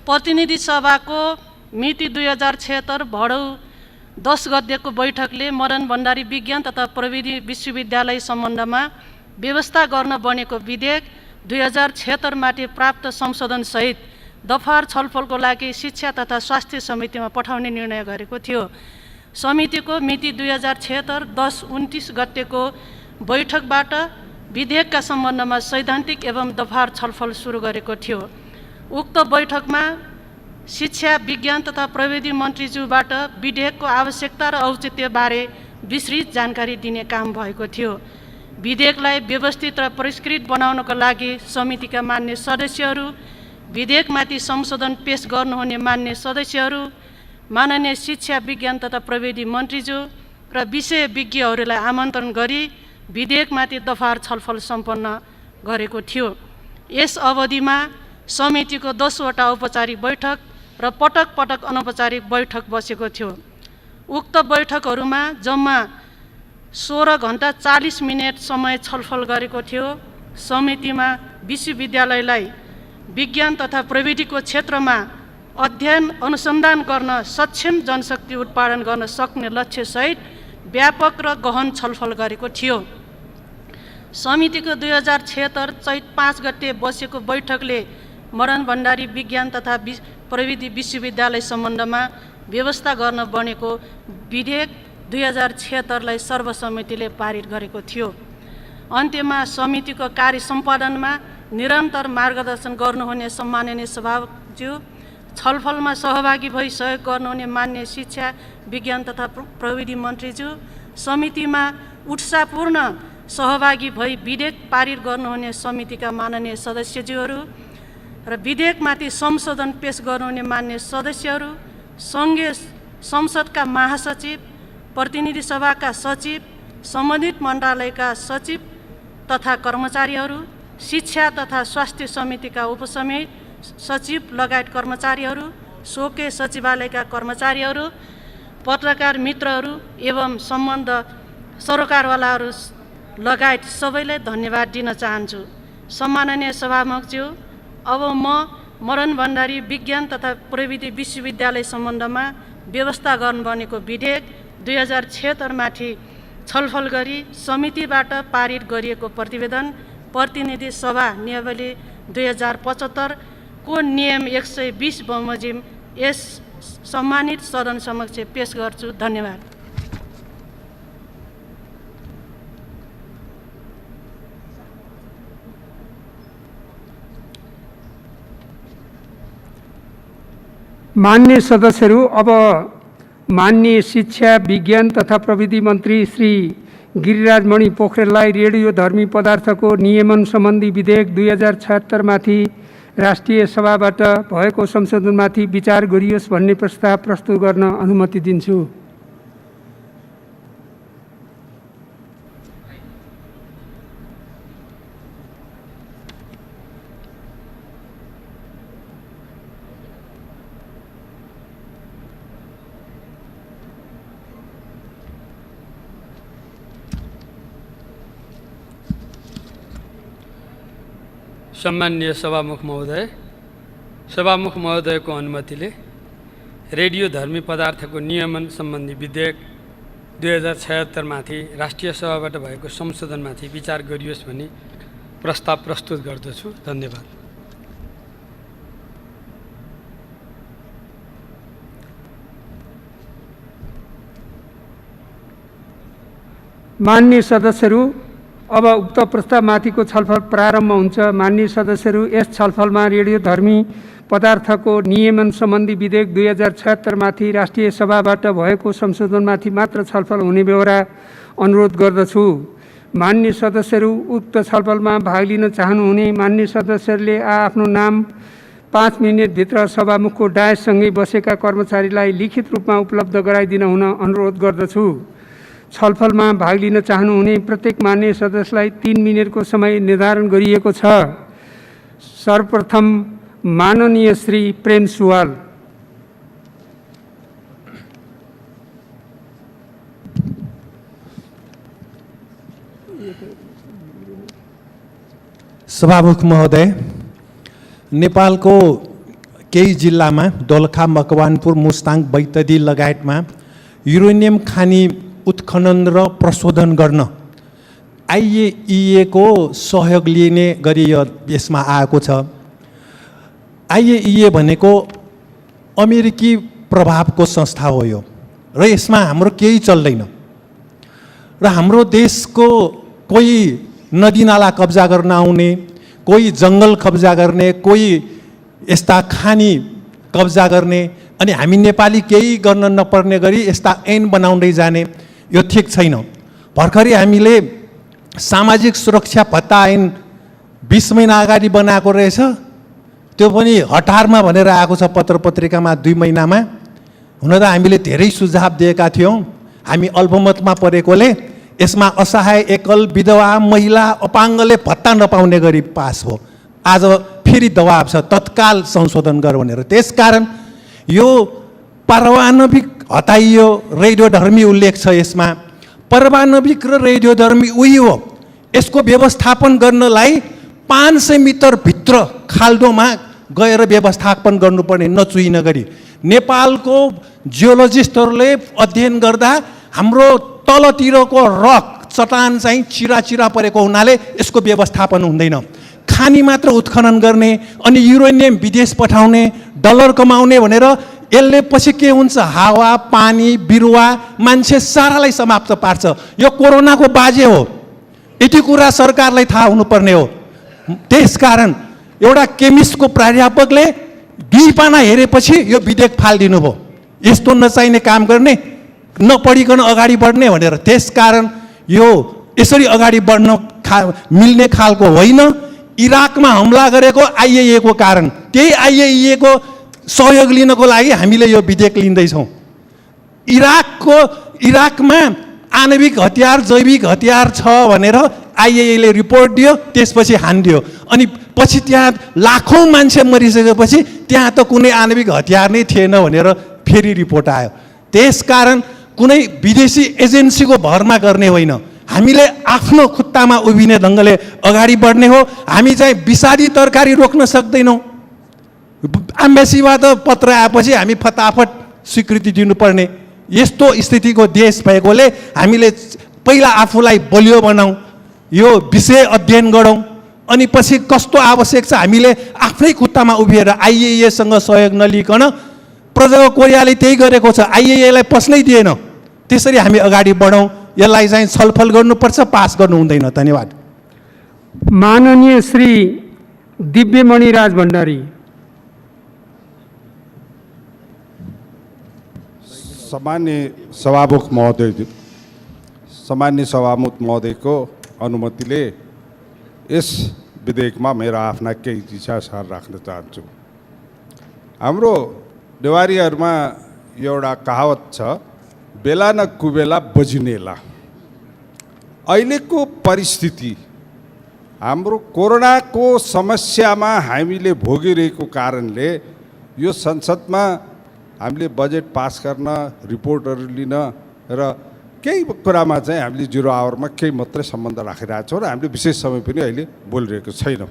प्रतिनिधि सभाको मिति 2076 भडौ 10 गतेको बैठकले मदन भण्डारी विज्ञान तथा प्रविधि विश्वविद्यालय सम्बन्धमा व्यवस्था गर्न बनेको विधेयक 2076 माथि प्राप्त संशोधनसहित दफार छलफलको लागि शिक्षा तथा स्वास्थ्य समितिमा पठाउने निर्णय गरेको थियो। समितिको मिति 2076 10-29 गतेको बैठकबाट विधेयकका सम्बन्धमा सैद्धान्तिक एवं दफार छलफल सुरु गरेको थियो। उक्त बैठकमा शिक्षा विज्ञान तथा प्रविधि मन्त्रीज्यूबाट विधेयकको आवश्यकता र औचित्यबारे विस्तृत जानकारी दिने काम भएको थियो। विधेयकलाई व्यवस्थित र परिष्कृत बनाउनको लागि समितिका मान्य सदस्यहरू, विधेयकमाथि संशोधन पेश गर्नुहुने मान्य सदस्यहरू, माननीय शिक्षा विज्ञान तथा प्रविधि मन्त्रीज्यू र विषय विज्ञहरूलाई आमन्त्रण गरी विधेयकमाथि दफार छलफल सम्पन्न गरेको थियो। यस अवधिमा समितिको 10 वटा औपचारिक बैठक र पटक पटक अनौपचारिक बैठक बसेको थियो। उक्त बैठकहरूमा जम्मा 16 घण्टा 40 मिनट समय छलफल गरेको थियो। समितिमा विश्वविद्यालयलाई विज्ञान तथा प्रविधिको क्षेत्रमा अध्ययन अनुसन्धान गर्न सक्षम जनशक्ति उत्पादन गर्न सक्ने लक्ष्यसहित व्यापक र गहन छलफल गरेको थियो। समितिको 2076 चैत 5 गते बसेको बैठकले मदन भण्डारी विज्ञान तथा प्रविधि विश्वविद्यालय सम्बन्धमा व्यवस्था गर्न बनेको विधेयक 2076 लाई सर्वसम्मतिले पारित गरेको थियो। अन्त्यमा समितिको कार्य सम्पादनमा निरन्तर मार्गदर्शन गर्नुहुने सम्माननीय सभाज्यू, छलफलमा सहभागी भई सहयोग गर्नुहुने मान्य शिक्षा विज्ञान तथा प्रविधि मन्त्रीज्यू, समितिमा उत्साहपूर्ण सहभागी भई विधेयक पारित गर्नुहुने समितिका माननीय सदस्यज्यूहरू र विधेयकमाथि संशोधन पेश गर्नुहुने मान्य सदस्यहरू, सङ्घीय संसदका महासचिव, प्रतिनिधि सभाका सचिव, सम्बन्धित मन्त्रालयका सचिव तथा कर्मचारीहरू, शिक्षा तथा स्वास्थ्य समितिका उपसमिति सचिव लगायत कर्मचारीहरू, सोके सचिवालयका कर्मचारीहरू, पत्रकार मित्रहरू एवं सम्बन्ध सरोकारवालाहरू लगायत सबैलाई धन्यवाद दिन चाहन्छु। सम्माननीय सभामुखज्यू, अब म मदन भण्डारी विज्ञान तथा प्रविधि विश्वविद्यालय सम्बन्धमा व्यवस्था गर्न बनेको विधेयक 2076 माथि छलफल गरी समितिबाट पारित गरिएको प्रतिवेदन प्रतिनिधि सभा नियमावली 2075 को नियम 120 बमोजिम यस सम्मानित सदन समक्ष पेश गर्छु। धन्यवाद। मान्य सदस्यहरू, अब मान्य शिक्षा विज्ञान तथा प्रविधि मन्त्री श्री गिरिराजमणि पोखरेललाई रेडियोधर्मी पदार्थको नियमन सम्बन्धी विधेयक 2076 माथि राष्ट्रिय सभाबाट भएको संशोधनमाथि विचार गरियोस् भन्ने प्रस्ताव प्रस्तुत गर्न अनुमति दिन्छु। सम्माननीय सभामुख महोदय, सभामुख महोदयको अनुमतिले रेडियोधर्मी पदार्थको नियमन सम्बन्धी विधेयक 2076 माथि राष्ट्रिय सभाबाट भएको संशोधनमाथि विचार गरियोस् भनी प्रस्ताव प्रस्तुत गर्दछु। धन्यवाद। मान्य सदस्यहरू, अब उक्त प्रस्तावमाथिको छलफल प्रारम्भ हुन्छ। मान्य सदस्यहरू, यस छलफलमा रेडियोधर्मी पदार्थको नियमन सम्बन्धी विधेयक 2076 माथि राष्ट्रिय सभाबाट भएको संशोधनमाथि मात्र छलफल हुने बेहोरा अनुरोध गर्दछु। मान्य सदस्यहरू, उक्त छलफलमा भाग लिन चाहनुहुने मान्य सदस्यहरूले आफ्नो नाम 5 मिनेटभित्र सभामुखको डायससँगै बसेका कर्मचारीलाई लिखित रूपमा उपलब्ध गराइदिन हुन अनुरोध गर्दछु। छलफलमा भाग लिन चाहनुहुने प्रत्येक मान्य सदस्यलाई 3 मिनेटको समय निर्धारण गरिएको छ। सर्वप्रथम माननीय श्री प्रेम सुवाल। सभामुख महोदय, नेपालको केही जिल्लामा दोलखा, मकवानपुर, मुस्ताङ, बैतडी लगायतमा युरेनियम खानी उत्खनन र प्रशोधन गर्न IAEA को सहयोग लिने गरी यसमा आएको छ। IAEA भनेको अमेरिकी प्रभावको संस्था हो यो र यसमा हाम्रो केही चल्दैन र हाम्रो देशको कोही नदी नाला कब्जा गर्न आउने, कोही जङ्गल कब्जा गर्ने, कोही यस्ता खानी कब्जा गर्ने अनि हामी नेपाली केही गर्न नपर्ने गरी यस्ता ऐन बनाउँदै जाने यो ठिक छैन। भर्खरै हामीले सामाजिक सुरक्षा भत्ता ऐन 20 महिना अगाडि बनाएको रहेछ, त्यो पनि हतारमा भनेर आएको छ पत्र पत्रिकामा 2 महिनामा। हुन त हामीले धेरै सुझाव दिएका थियौँ, हामी अल्पमतमा परेकोले यसमा असहाय एकल विधवा महिला अपाङ्गले भत्ता नपाउने गरी पास हो। आज फेरि दबाब छ तत्काल संशोधन गर भनेर। त्यसकारण यो पारमाणविक हटाइयो, रेडियोधर्मी उल्लेख छ यसमा। पारमाणविक र रेडियोधर्मी उही हो, यसको व्यवस्थापन गर्नलाई 500 मिटर भित्र खाल्डोमा गएर व्यवस्थापन गर्नुपर्ने नचुइन गरी। नेपालको जियोलोजिस्टहरूले अध्ययन गर्दा हाम्रो तलतिरको रक चट्टान चाहिँ चिरा परेको हुनाले यसको व्यवस्थापन हुँदैन। खानी मात्र उत्खनन गर्ने अनि युरेनियम विदेश पठाउने, डलर कमाउने भनेर यसले पछि के हुन्छ, हावा पानी बिरुवा मान्छे सारालाई समाप्त पार्छ। यो कोरोनाको बाजे हो, यति कुरा सरकारलाई थाहा हुनुपर्ने हो। त्यसकारण एउटा केमिस्टको प्राध्यापकले 2 पाना हेरेपछि यो विधेयक फालिदिनु भयो, यस्तो नचाहिने काम गर्ने, नपढिकन अगाडि बढ्ने भनेर। त्यसकारण यो यसरी अगाडि बढ्न मिल्ने खालको होइन। इराकमा हमला गरेको IAEA को कारण, त्यही IAEA को सहयोग लिनको लागि हामीले यो विधेयक लिँदैछौँ। इराकमा आणविक हतियार जैविक हतियार छ भनेर IAEA ले रिपोर्ट दियो, त्यसपछि हानिदियो अनि पछि त्यहाँ लाखौँ मान्छे मरिसकेपछि त्यहाँ त कुनै आणविक हतियार नै थिएन भनेर फेरि रिपोर्ट आयो। त्यसकारण कुनै विदेशी एजेन्सीको भरमा गर्ने होइन, हामीले आफ्नो खुट्टामा उभिने ढङ्गले अगाडि बढ्ने हो। हामी चाहिँ विषादी तरकारी रोक्न सक्दैनौँ। एम्बेसीबाट पत्र आएपछि हामी फटाफट स्वीकृति दिनुपर्ने यस्तो स्थितिको देश भएकोले हामीले पहिला आफूलाई बलियो बनाऊँ, यो विषय अध्ययन गरौँ अनि पछि कस्तो आवश्यक छ हामीले आफ्नै खुट्टामा उभिएर IAEA सँग सहयोग नलिकन प्रजाको कोरियाले त्यही गरेको छ, IAEA लाई पस्नै दिएन। त्यसरी हामी अगाडि बढौँ, यसलाई चाहिँ छलफल गर्नुपर्छ, पास गर्नु हुँदैन। धन्यवाद। माननीय श्री दिव्यमणि राज भण्डारी। सामान्य सभामुख महोदयको अनुमतिले यस विधेयकमा मेरा आफ्ना केही विचार राख्न चाहन्छु। हाम्रो नेवारीहरूमा एउटा कहावत छ, बेला न कुबेला बजिनेला। अहिलेको परिस्थिति हाम्रो कोरोनाको समस्यामा हामीले भोगिरहेको कारणले यो संसदमा हामीले बजेट पास गर्न, रिपोर्टहरू लिन र केही कुरामा चाहिँ हामीले 0 आवरमा केही मात्रै सम्बन्ध राखिरहेको छौँ र हामीले विशेष समय पनि अहिले बोलिरहेको छैनौँ।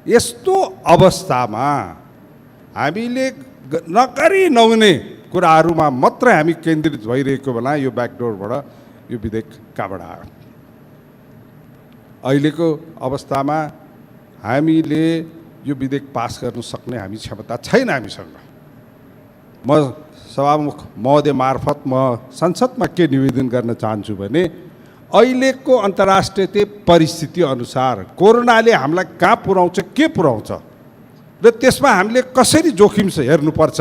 यस्तो अवस्थामा हामीले नगरी नहुने कुराहरूमा मात्रै हामी केन्द्रित भइरहेको बेला यो ब्याकडोरबाट यो विधेयक कहाँबाट आयो? अहिलेको अवस्थामा हामीले यो विधेयक पास गर्न सक्ने हामी क्षमता छैन हामीसँग। म सभामुख महोदय मार्फत म संसदमा के निवेदन गर्न चाहन्छु भने अहिलेको अन्तर्राष्ट्रिय परिस्थिति अनुसार कोरोनाले हामीलाई कहाँ पुर्याउँछ, के पुर्याउँछ र त्यसमा हामीले कसरी जोखिम हेर्नुपर्छ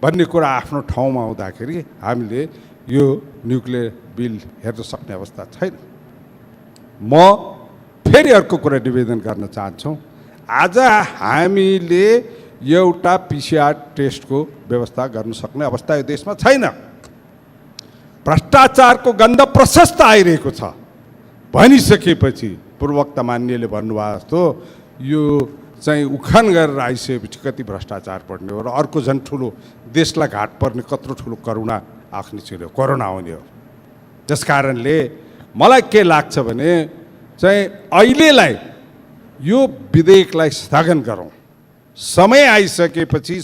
भन्ने कुरा आफ्नो ठाउँमा हुँदाखेरि हामीले यो न्युक्लियर बिल हेर्न सक्ने अवस्था छैन। म फेरि अर्को कुरा निवेदन गर्न चाहन्छु, आज हामीले एउटा PCR टेस्टको व्यवस्था गर्न सक्ने अवस्था यो देशमा छैन। भ्रष्टाचारको गन्ध प्रशस्त आइरहेको छ भनिसकेपछि पूर्ववक्ता मान्यले भन्नुभयो जस्तो यो चाहिँ उखान गरेर आइसकेपछि कति भ्रष्टाचार बढ्ने हो र अर्को झन् ठुलो देशलाई घाट पर्ने कत्रो ठुलो करुणा आख्ने छिर्यो कोरोना आउने हो। त्यस कारणले मलाई के लाग्छ भने चाहिँ अहिलेलाई यो विधेयकलाई स्थगन गरौँ समय आइसकेपछि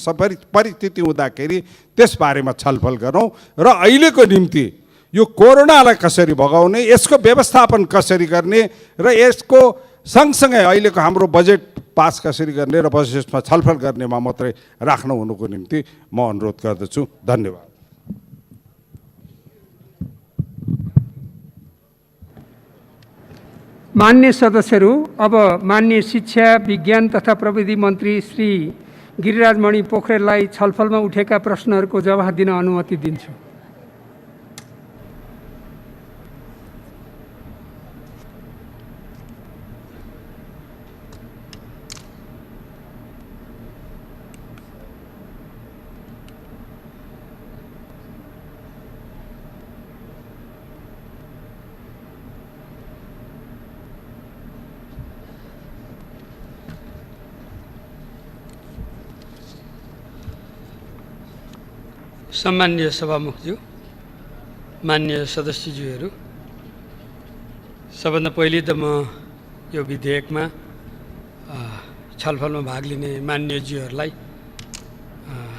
परिस्थिति हुँदाखेरि त्यसबारेमा छलफल गरौँ र अहिलेको निम्ति यो कोरोनालाई कसरी भगाउने, यसको व्यवस्थापन कसरी गर्ने र यसको सँगसँगै अहिलेको हाम्रो बजेट पास कसरी गर्ने र बजेटमा छलफल गर्नेमा मात्रै राख्नु हुनुको निम्ति म अनुरोध गर्दछु। धन्यवाद। मान्य सदस्यहरू, अब मान्य शिक्षा विज्ञान तथा प्रविधि मन्त्री श्री गिरिराजमणि पोखरेललाई छलफलमा उठेका प्रश्नहरूको जवाफ दिन अनुमति दिन्छु। सम्मान्य सभामुखज्यू, मान्य सदस्यज्यूहरू, सबभन्दा पहिले त म यो विधेयकमा छलफलमा भाग लिने मान्यज्यूहरूलाई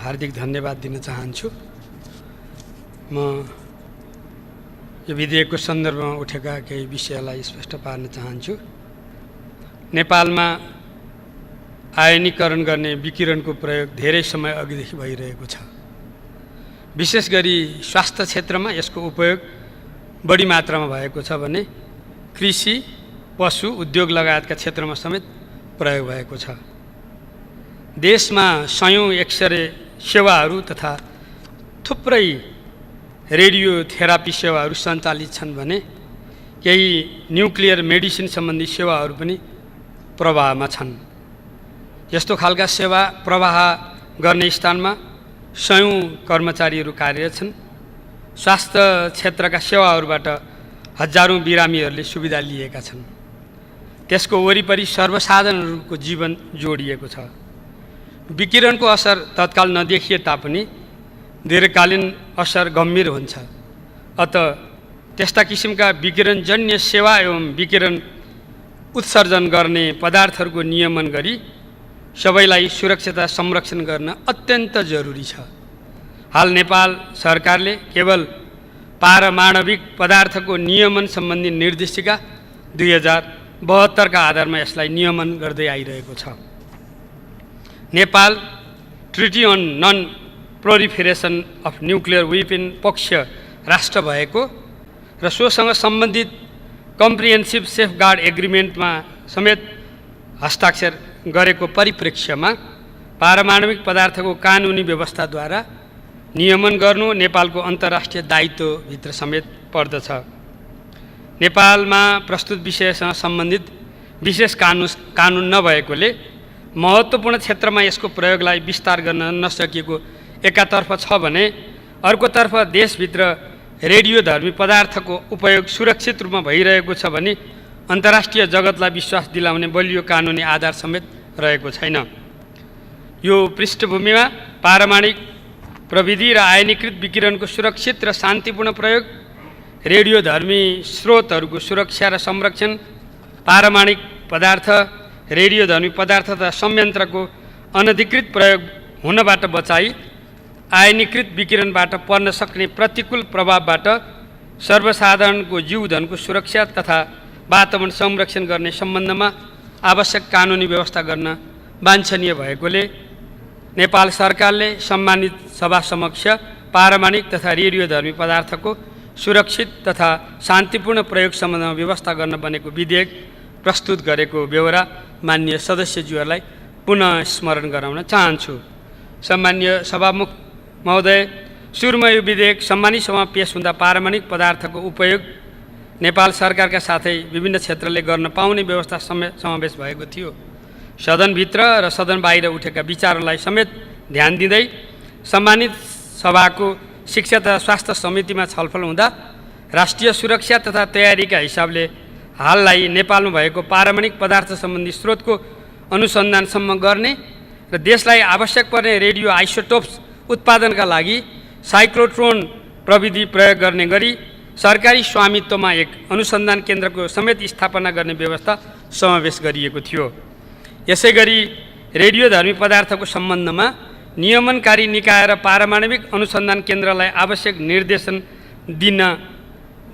हार्दिक धन्यवाद दिन चाहन्छु। म यो विधेयकको सन्दर्भमा उठेका केही विषयलाई स्पष्ट पार्न चाहन्छु। नेपालमा आयनीकरण गर्ने विकिरणको प्रयोग धेरै समय अघिदेखि भइरहेको छ। विशेष गरी स्वास्थ्य क्षेत्रमा यसको उपयोग बढी मात्रामा भएको छ भने कृषि, पशु, उद्योग लगायतका क्षेत्रमा समेत प्रयोग भएको छ। देशमा सयौं एक्सरे सेवाहरू तथा थुप्रै रेडियोथेरापी सेवाहरू सञ्चालित छन् भने केही न्युक्लियर मेडिसिन सम्बन्धी सेवाहरू पनि प्रवाहमा छन्। यस्तो खालका सेवा प्रवाह गर्ने स्थानमा सयौं कर्मचारीहरू कार्यरत छन्। स्वास्थ्य क्षेत्रका सेवाहरूबाट हजारौं बिरामीहरूले सुविधा लिएका छन्। त्यसको वरिपरि सर्वसाधारणहरूको जीवन जोडिएको छ। विकिरणको असर तत्काल नदेखिए तापनि दीर्घकालीन असर गम्भीर हुन्छ। अत त्यस्ता किसिमका विकिरणजन्य सेवा एवं विकिरण उत्सर्जन गर्ने पदार्थहरूको नियमन गरी सबैलाई सुरक्षा संरक्षण गर्न अत्यन्त जरुरी छ। हाल नेपाल सरकारले केवल पारमाणविक पदार्थको नियमन सम्बन्धी निर्देशिका 2072 का आधारमा यसलाई नियमन गर्दै आइरहेको छ। Nepal treaty on non proliferation of nuclear weapon पक्ष राष्ट्र भएको र सोसँग सम्बन्धित कम्प्रिहेन्सिभ सेफगार्ड एग्रिमेन्टमा समेत हस्ताक्षर गरेको परिप्रेक्ष्यमा पारमाणविक पदार्थको कानुनी व्यवस्थाद्वारा नियमन गर्नु नेपालको अन्तर्राष्ट्रिय दायित्वभित्र समेत पर्दछ। नेपालमा प्रस्तुत विषयसँग सम्बन्धित विशेष कानुन नभएकोले महत्त्वपूर्ण क्षेत्रमा यसको प्रयोगलाई विस्तार गर्न नसकिएको एकातर्फ छ भने अर्कोतर्फ देशभित्र रेडियोधर्मी पदार्थको उपयोग सुरक्षित रूपमा भइरहेको छ भने अन्तर्राष्ट्रिय जगतलाई विश्वास दिलाउने बलियो कानुनी आधार समेत रहेको छैन। यो पृष्ठभूमिमा पारमाणविक प्रविधि र आयनीकृत विकिरणको सुरक्षित र शान्तिपूर्ण प्रयोग, रेडियोधर्मी स्रोतहरूको सुरक्षा र संरक्षण, पारमाणविक पदार्थ, रेडियोधर्मी पदार्थ तथा संयन्त्रको अनधिकृत प्रयोग हुनबाट बचाई आयनीकृत विकिरणबाट पर्न सक्ने प्रतिकूल प्रभावबाट सर्वसाधारणको जीवधनको सुरक्षा तथा वातावरण संरक्षण गर्ने सम्बन्धमा आवश्यक कानुनी व्यवस्था गर्न वाञ्छनीय भएकोले नेपाल सरकारले सम्मानित सभा समक्ष पारमाणविक तथा रेडियोधर्मी पदार्थको सुरक्षित तथा शान्तिपूर्ण प्रयोग सम्बन्धमा व्यवस्था गर्न बनेको विधेयक प्रस्तुत गरेको बेहोरा मान्य सदस्यज्यूहरूलाई पुनः स्मरण गराउन चाहन्छु। सम्मान्य सभामुख महोदय, सुरुमा यो विधेयक सम्मानित सभामा पेश हुँदा पारमाणविक पदार्थको उपयोग नेपाल सरकारका साथै विभिन्न क्षेत्रले गर्न पाउने व्यवस्था समावेश भएको थियो। सदनभित्र र सदन बाहिर उठेका विचारहरूलाई समेत ध्यान दिँदै सम्मानित सभाको शिक्षा तथा स्वास्थ्य समितिमा छलफल हुँदा राष्ट्रिय सुरक्षा तथा तयारीका हिसाबले हाललाई नेपालमा भएको पारमाणविक पदार्थ सम्बन्धी स्रोतको अनुसन्धानसम्म गर्ने र देशलाई आवश्यक पर्ने रेडियो आइसोटोप्स उत्पादनका लागि साइक्लोट्रोन प्रविधि प्रयोग गर्ने गरी सरकारी स्वामित्वमा एक अनुसन्धान केन्द्रको समेत स्थापना गर्ने व्यवस्था समावेश गरिएको थियो। यसै गरी रेडियोधर्मी पदार्थको सम्बन्धमा नियमनकारी निकाय र पारमाणविक अनुसन्धान केन्द्रलाई आवश्यक निर्देशन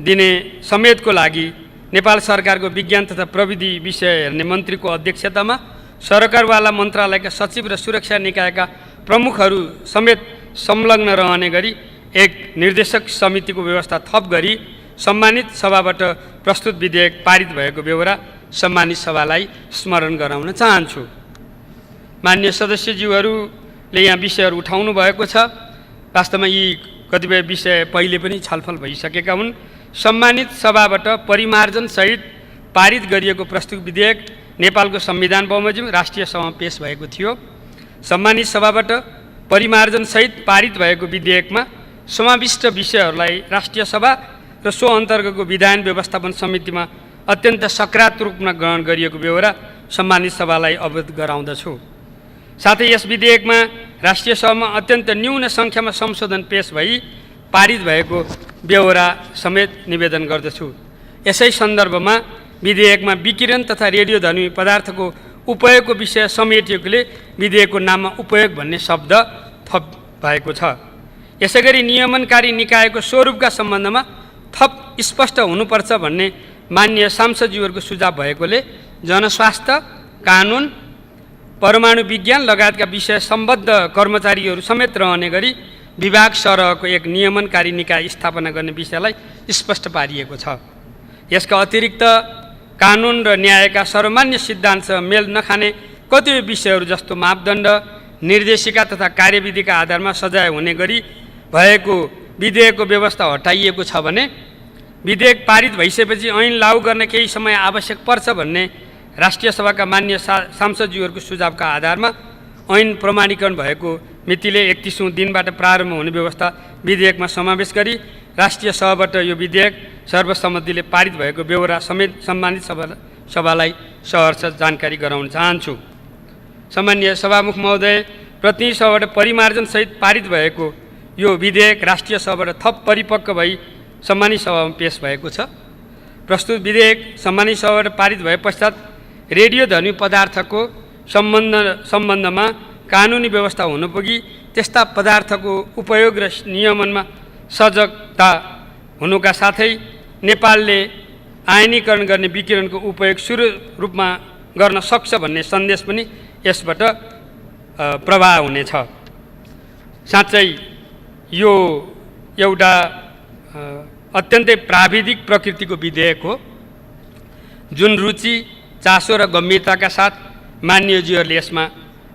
दिने समेतको लागि नेपाल सरकारको विज्ञान तथा प्रविधि विषय हेर्ने मन्त्रीको अध्यक्षतामा सरकारवाला मन्त्रालयका सचिव र सुरक्षा निकायका प्रमुखहरू समेत संलग्न रहने गरी एक निर्देशक समितिको व्यवस्था थप गरी सम्मानित सभाबाट प्रस्तुत विधेयक पारित भएको बेहोरा सम्मानित सभालाई स्मरण गराउन चाहन्छु। मान्य सदस्यज्यूहरूले यहाँ विषयहरू उठाउनु भएको छ। वास्तवमा यी कतिपय विषय पहिले पनि छलफल भइसकेका हुन्। सम्मानित सभाबाट परिमार्जनसहित पारित गरिएको प्रस्तुत विधेयक नेपालको संविधान बमोजिम राष्ट्रिय सभामा पेश भएको थियो। सम्मानित सभाबाट परिमार्जनसहित पारित भएको विधेयकमा समाविष्ट विषयहरूलाई राष्ट्रिय सभा र सो अन्तर्गतको विधान व्यवस्थापन समितिमा अत्यन्त सकारात्मक रूपमा ग्रहण गरिएको बेहोरा सम्मानित सभालाई अवगत गराउँदछु। साथै यस विधेयकमा राष्ट्रिय सभामा अत्यन्त न्यून सङ्ख्यामा संशोधन पेश भई पारित भएको बेहोरा समेत निवेदन गर्दछु। यसै सन्दर्भमा विधेयकमा विकिरण तथा रेडियोधर्मी पदार्थको उपयोगको विषय समेटिएकोले विधेयकको नाममा उपयोग भन्ने शब्द थप भएको छ। यसैगरी नियमनकारी निकायको स्वरूपका सम्बन्धमा थप स्पष्ट हुनुपर्छ भन्ने मान्य सांसदज्यूहरूको सुझाव भएकोले जनस्वास्थ्य, कानुन, परमाणु विज्ञान लगायतका विषय सम्बद्ध कर्मचारीहरू समेत रहने गरी विभाग सरहको एक नियमनकारी निकाय स्थापना गर्ने विषयलाई स्पष्ट पारिएको छ। यसका अतिरिक्त कानुन र न्यायका सर्वमान्य सिद्धान्तसँग मेल नखाने कतिपय विषयहरू जस्तो मापदण्ड, निर्देशिका तथा कार्यविधिका आधारमा सजाय हुने गरी भएको विधेयकको व्यवस्था हटाइएको छ भने विधेयक पारित भइसकेपछि ऐन लागू गर्न केही समय आवश्यक पर्छ भन्ने राष्ट्रिय सभाका मान्य सांसदज्यूहरूको सुझावका आधारमा ऐन प्रमाणीकरण भएको मितिले 31औं दिनबाट प्रारम्भ हुने व्यवस्था विधेयकमा समावेश गरी राष्ट्रिय सभाबाट यो विधेयक सर्वसम्मतिले पारित भएको बेहोरा समेत सम्मानित सभालाई सहर्ष जानकारी गराउन चाहन्छु। सम्मान्य सभामुख महोदय, प्रतिनिधि सभाबाट परिमार्जनसहित पारित भएको यो विधेयक राष्ट्रिय सभाबाट थप परिपक्व भई सम्मानित सभामा पेश भएको छ। प्रस्तुत विधेयक सम्मानित सभाबाट पारित भए पश्चात रेडियोधर्मी पदार्थको सम्बन्धमा कानुनी व्यवस्था हुनुपुगी त्यस्ता पदार्थको उपयोग र नियमनमा सजगता हुनुका साथै नेपालले आयनीकरण गर्ने विकिरणको उपयोग सुरु रूपमा गर्न सक्छ भन्ने सन्देश पनि यसबाट प्रवाह हुनेछ। साँच्चै यो एउटा अत्यन्तै प्राविधिक प्रकृतिको विधेयक हो जुन रुचि, चासो र गम्भीरताका साथ मान्यज्यूहरूले यसमा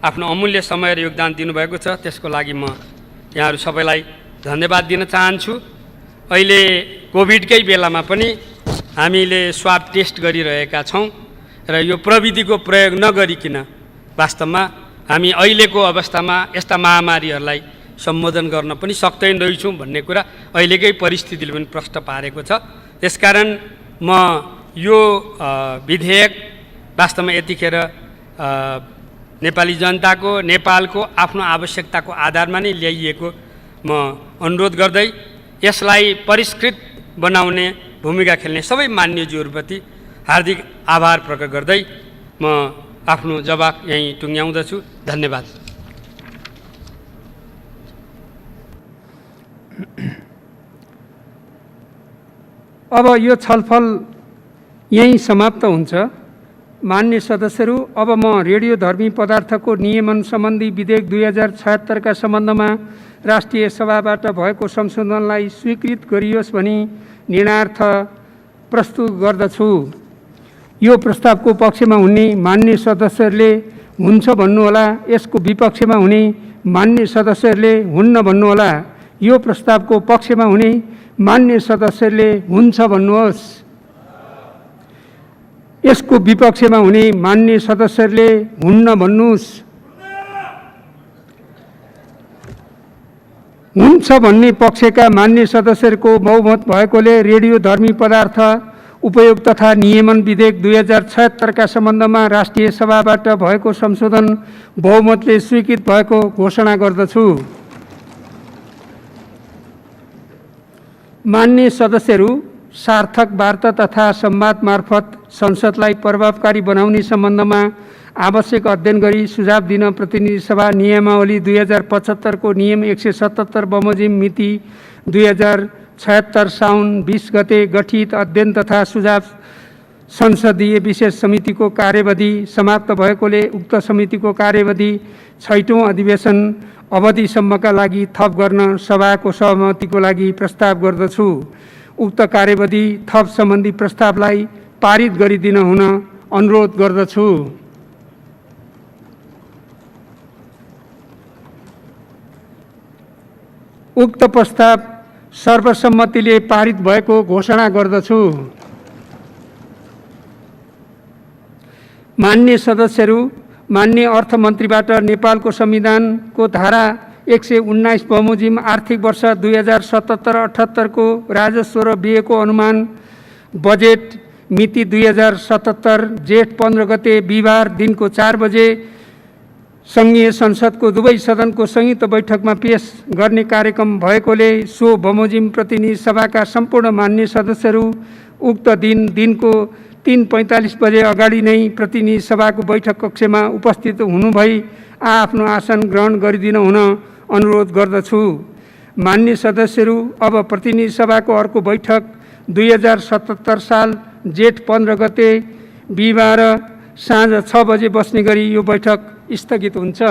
आफ्नो अमूल्य समय र योगदान दिनुभएको छ। त्यसको लागि म यहाँहरू सबैलाई धन्यवाद दिन चाहन्छु। अहिले कोभिडकै बेलामा पनि हामीले स्वाब टेस्ट गरिरहेका छौँ र यो प्रविधिको प्रयोग नगरिकन वास्तवमा हामी अहिलेको अवस्थामा यस्ता महामारीहरूलाई सम्बोधन गर्न पनि सक्दैन रहेछौँ भन्ने कुरा अहिलेकै परिस्थितिले पनि प्रश्न पारेको छ। त्यसकारण म यो विधेयक वास्तवमा यतिखेर नेपाली जनताको, नेपालको आफ्नो आवश्यकताको आधारमा नै ल्याइएको म अनुरोध गर्दै यसलाई परिष्कृत बनाउने भूमिका खेल्ने सबै मान्यज्यूहरूप्रति हार्दिक आभार प्रकट गर्दै म आफ्नो जवाफ यहीँ टुङ्ग्याउँदछु। धन्यवाद। अब यो छलफल यहीँ समाप्त हुन्छ। मान्य सदस्यहरू, अब म रेडियोधर्मी पदार्थको नियमन सम्बन्धी विधेयक 2076 का सम्बन्धमा राष्ट्रिय सभाबाट भएको संशोधनलाई स्वीकृत गरियोस् भनी निर्णयार्थ प्रस्तुत गर्दछु। यो प्रस्तावको पक्षमा हुने मान्य सदस्यहरूले हुन्छ भन्नुहोला, यसको विपक्षमा हुने मान्य सदस्यहरूले हुन्न भन्नुहोला। यो प्रस्तावको पक्षमा हुने मान्य सदस्यहरूले हुन्छ भन्नुहोस्। यसको विपक्षमा हुने मान्य सदस्यहरूले हुन्न भन्नुहोस्। हुन्छ भन्ने पक्षका मान्य सदस्यहरूको बहुमत भएकोले रेडियोधर्मी पदार्थ उपयोग तथा नियमन विधेयक 2076 का सम्बन्धमा राष्ट्रिय सभाबाट भएको संशोधन बहुमतले स्वीकृत भएको घोषणा गर्दछु। मान्य सदस्यहरू, सार्थक वार्ता तथा संवाद मार्फत संसदलाई प्रभावकारी बनाउने सम्बन्धमा आवश्यक अध्ययन गरी सुझाव दिन प्रतिनिधि सभा नियमावली 2075 को नियम 177 बमोजिम मिति 2076 साउन 20 गते गठित अध्ययन तथा सुझाव संसदीय विशेष समितिको कार्यविधि समाप्त भएकोले उक्त समितिको कार्यविधि 6औं अधिवेशन अवधिसम्मका लागि थप गर्न सभाको सहमतिको लागि प्रस्ताव गर्दछु। उक्त कार्यविधि थप सम्बन्धी प्रस्तावलाई पारित गरिदिन हुन अनुरोध गर्दछु। उक्त प्रस्ताव सर्वसम्मतिले पारित भएको घोषणा गर्दछु। मान्य सदस्यहरू, मान्य अर्थमन्त्रीबाट नेपालको संविधानको धारा 119 बमोजिम आर्थिक वर्ष 2077-78 को राजस्व र व्ययको अनुमान बजेट मिति 2077 जेठ 15 गते बिहिबार दिनको 4 बजे सङ्घीय संसदको दुवै सदनको संयुक्त बैठकमा पेश गर्ने कार्यक्रम भएकोले सो बमोजिम प्रतिनिधि सभाका सम्पूर्ण मान्य सदस्यहरू उक्त दिनको 3:45 बजे अगाडि नै प्रतिनिधि सभाको बैठक कक्षमा उपस्थित हुनुभई आफ्नो आसन ग्रहण गरिदिन हुन अनुरोध गर्दछु। मान्य सदस्यहरू, अब प्रतिनिधि सभाको अर्को बैठक 2077 साल जेठ 15 गते बिहिबार साँझ 6 बजे बस्ने गरी यो बैठक स्थगित हुन्छ।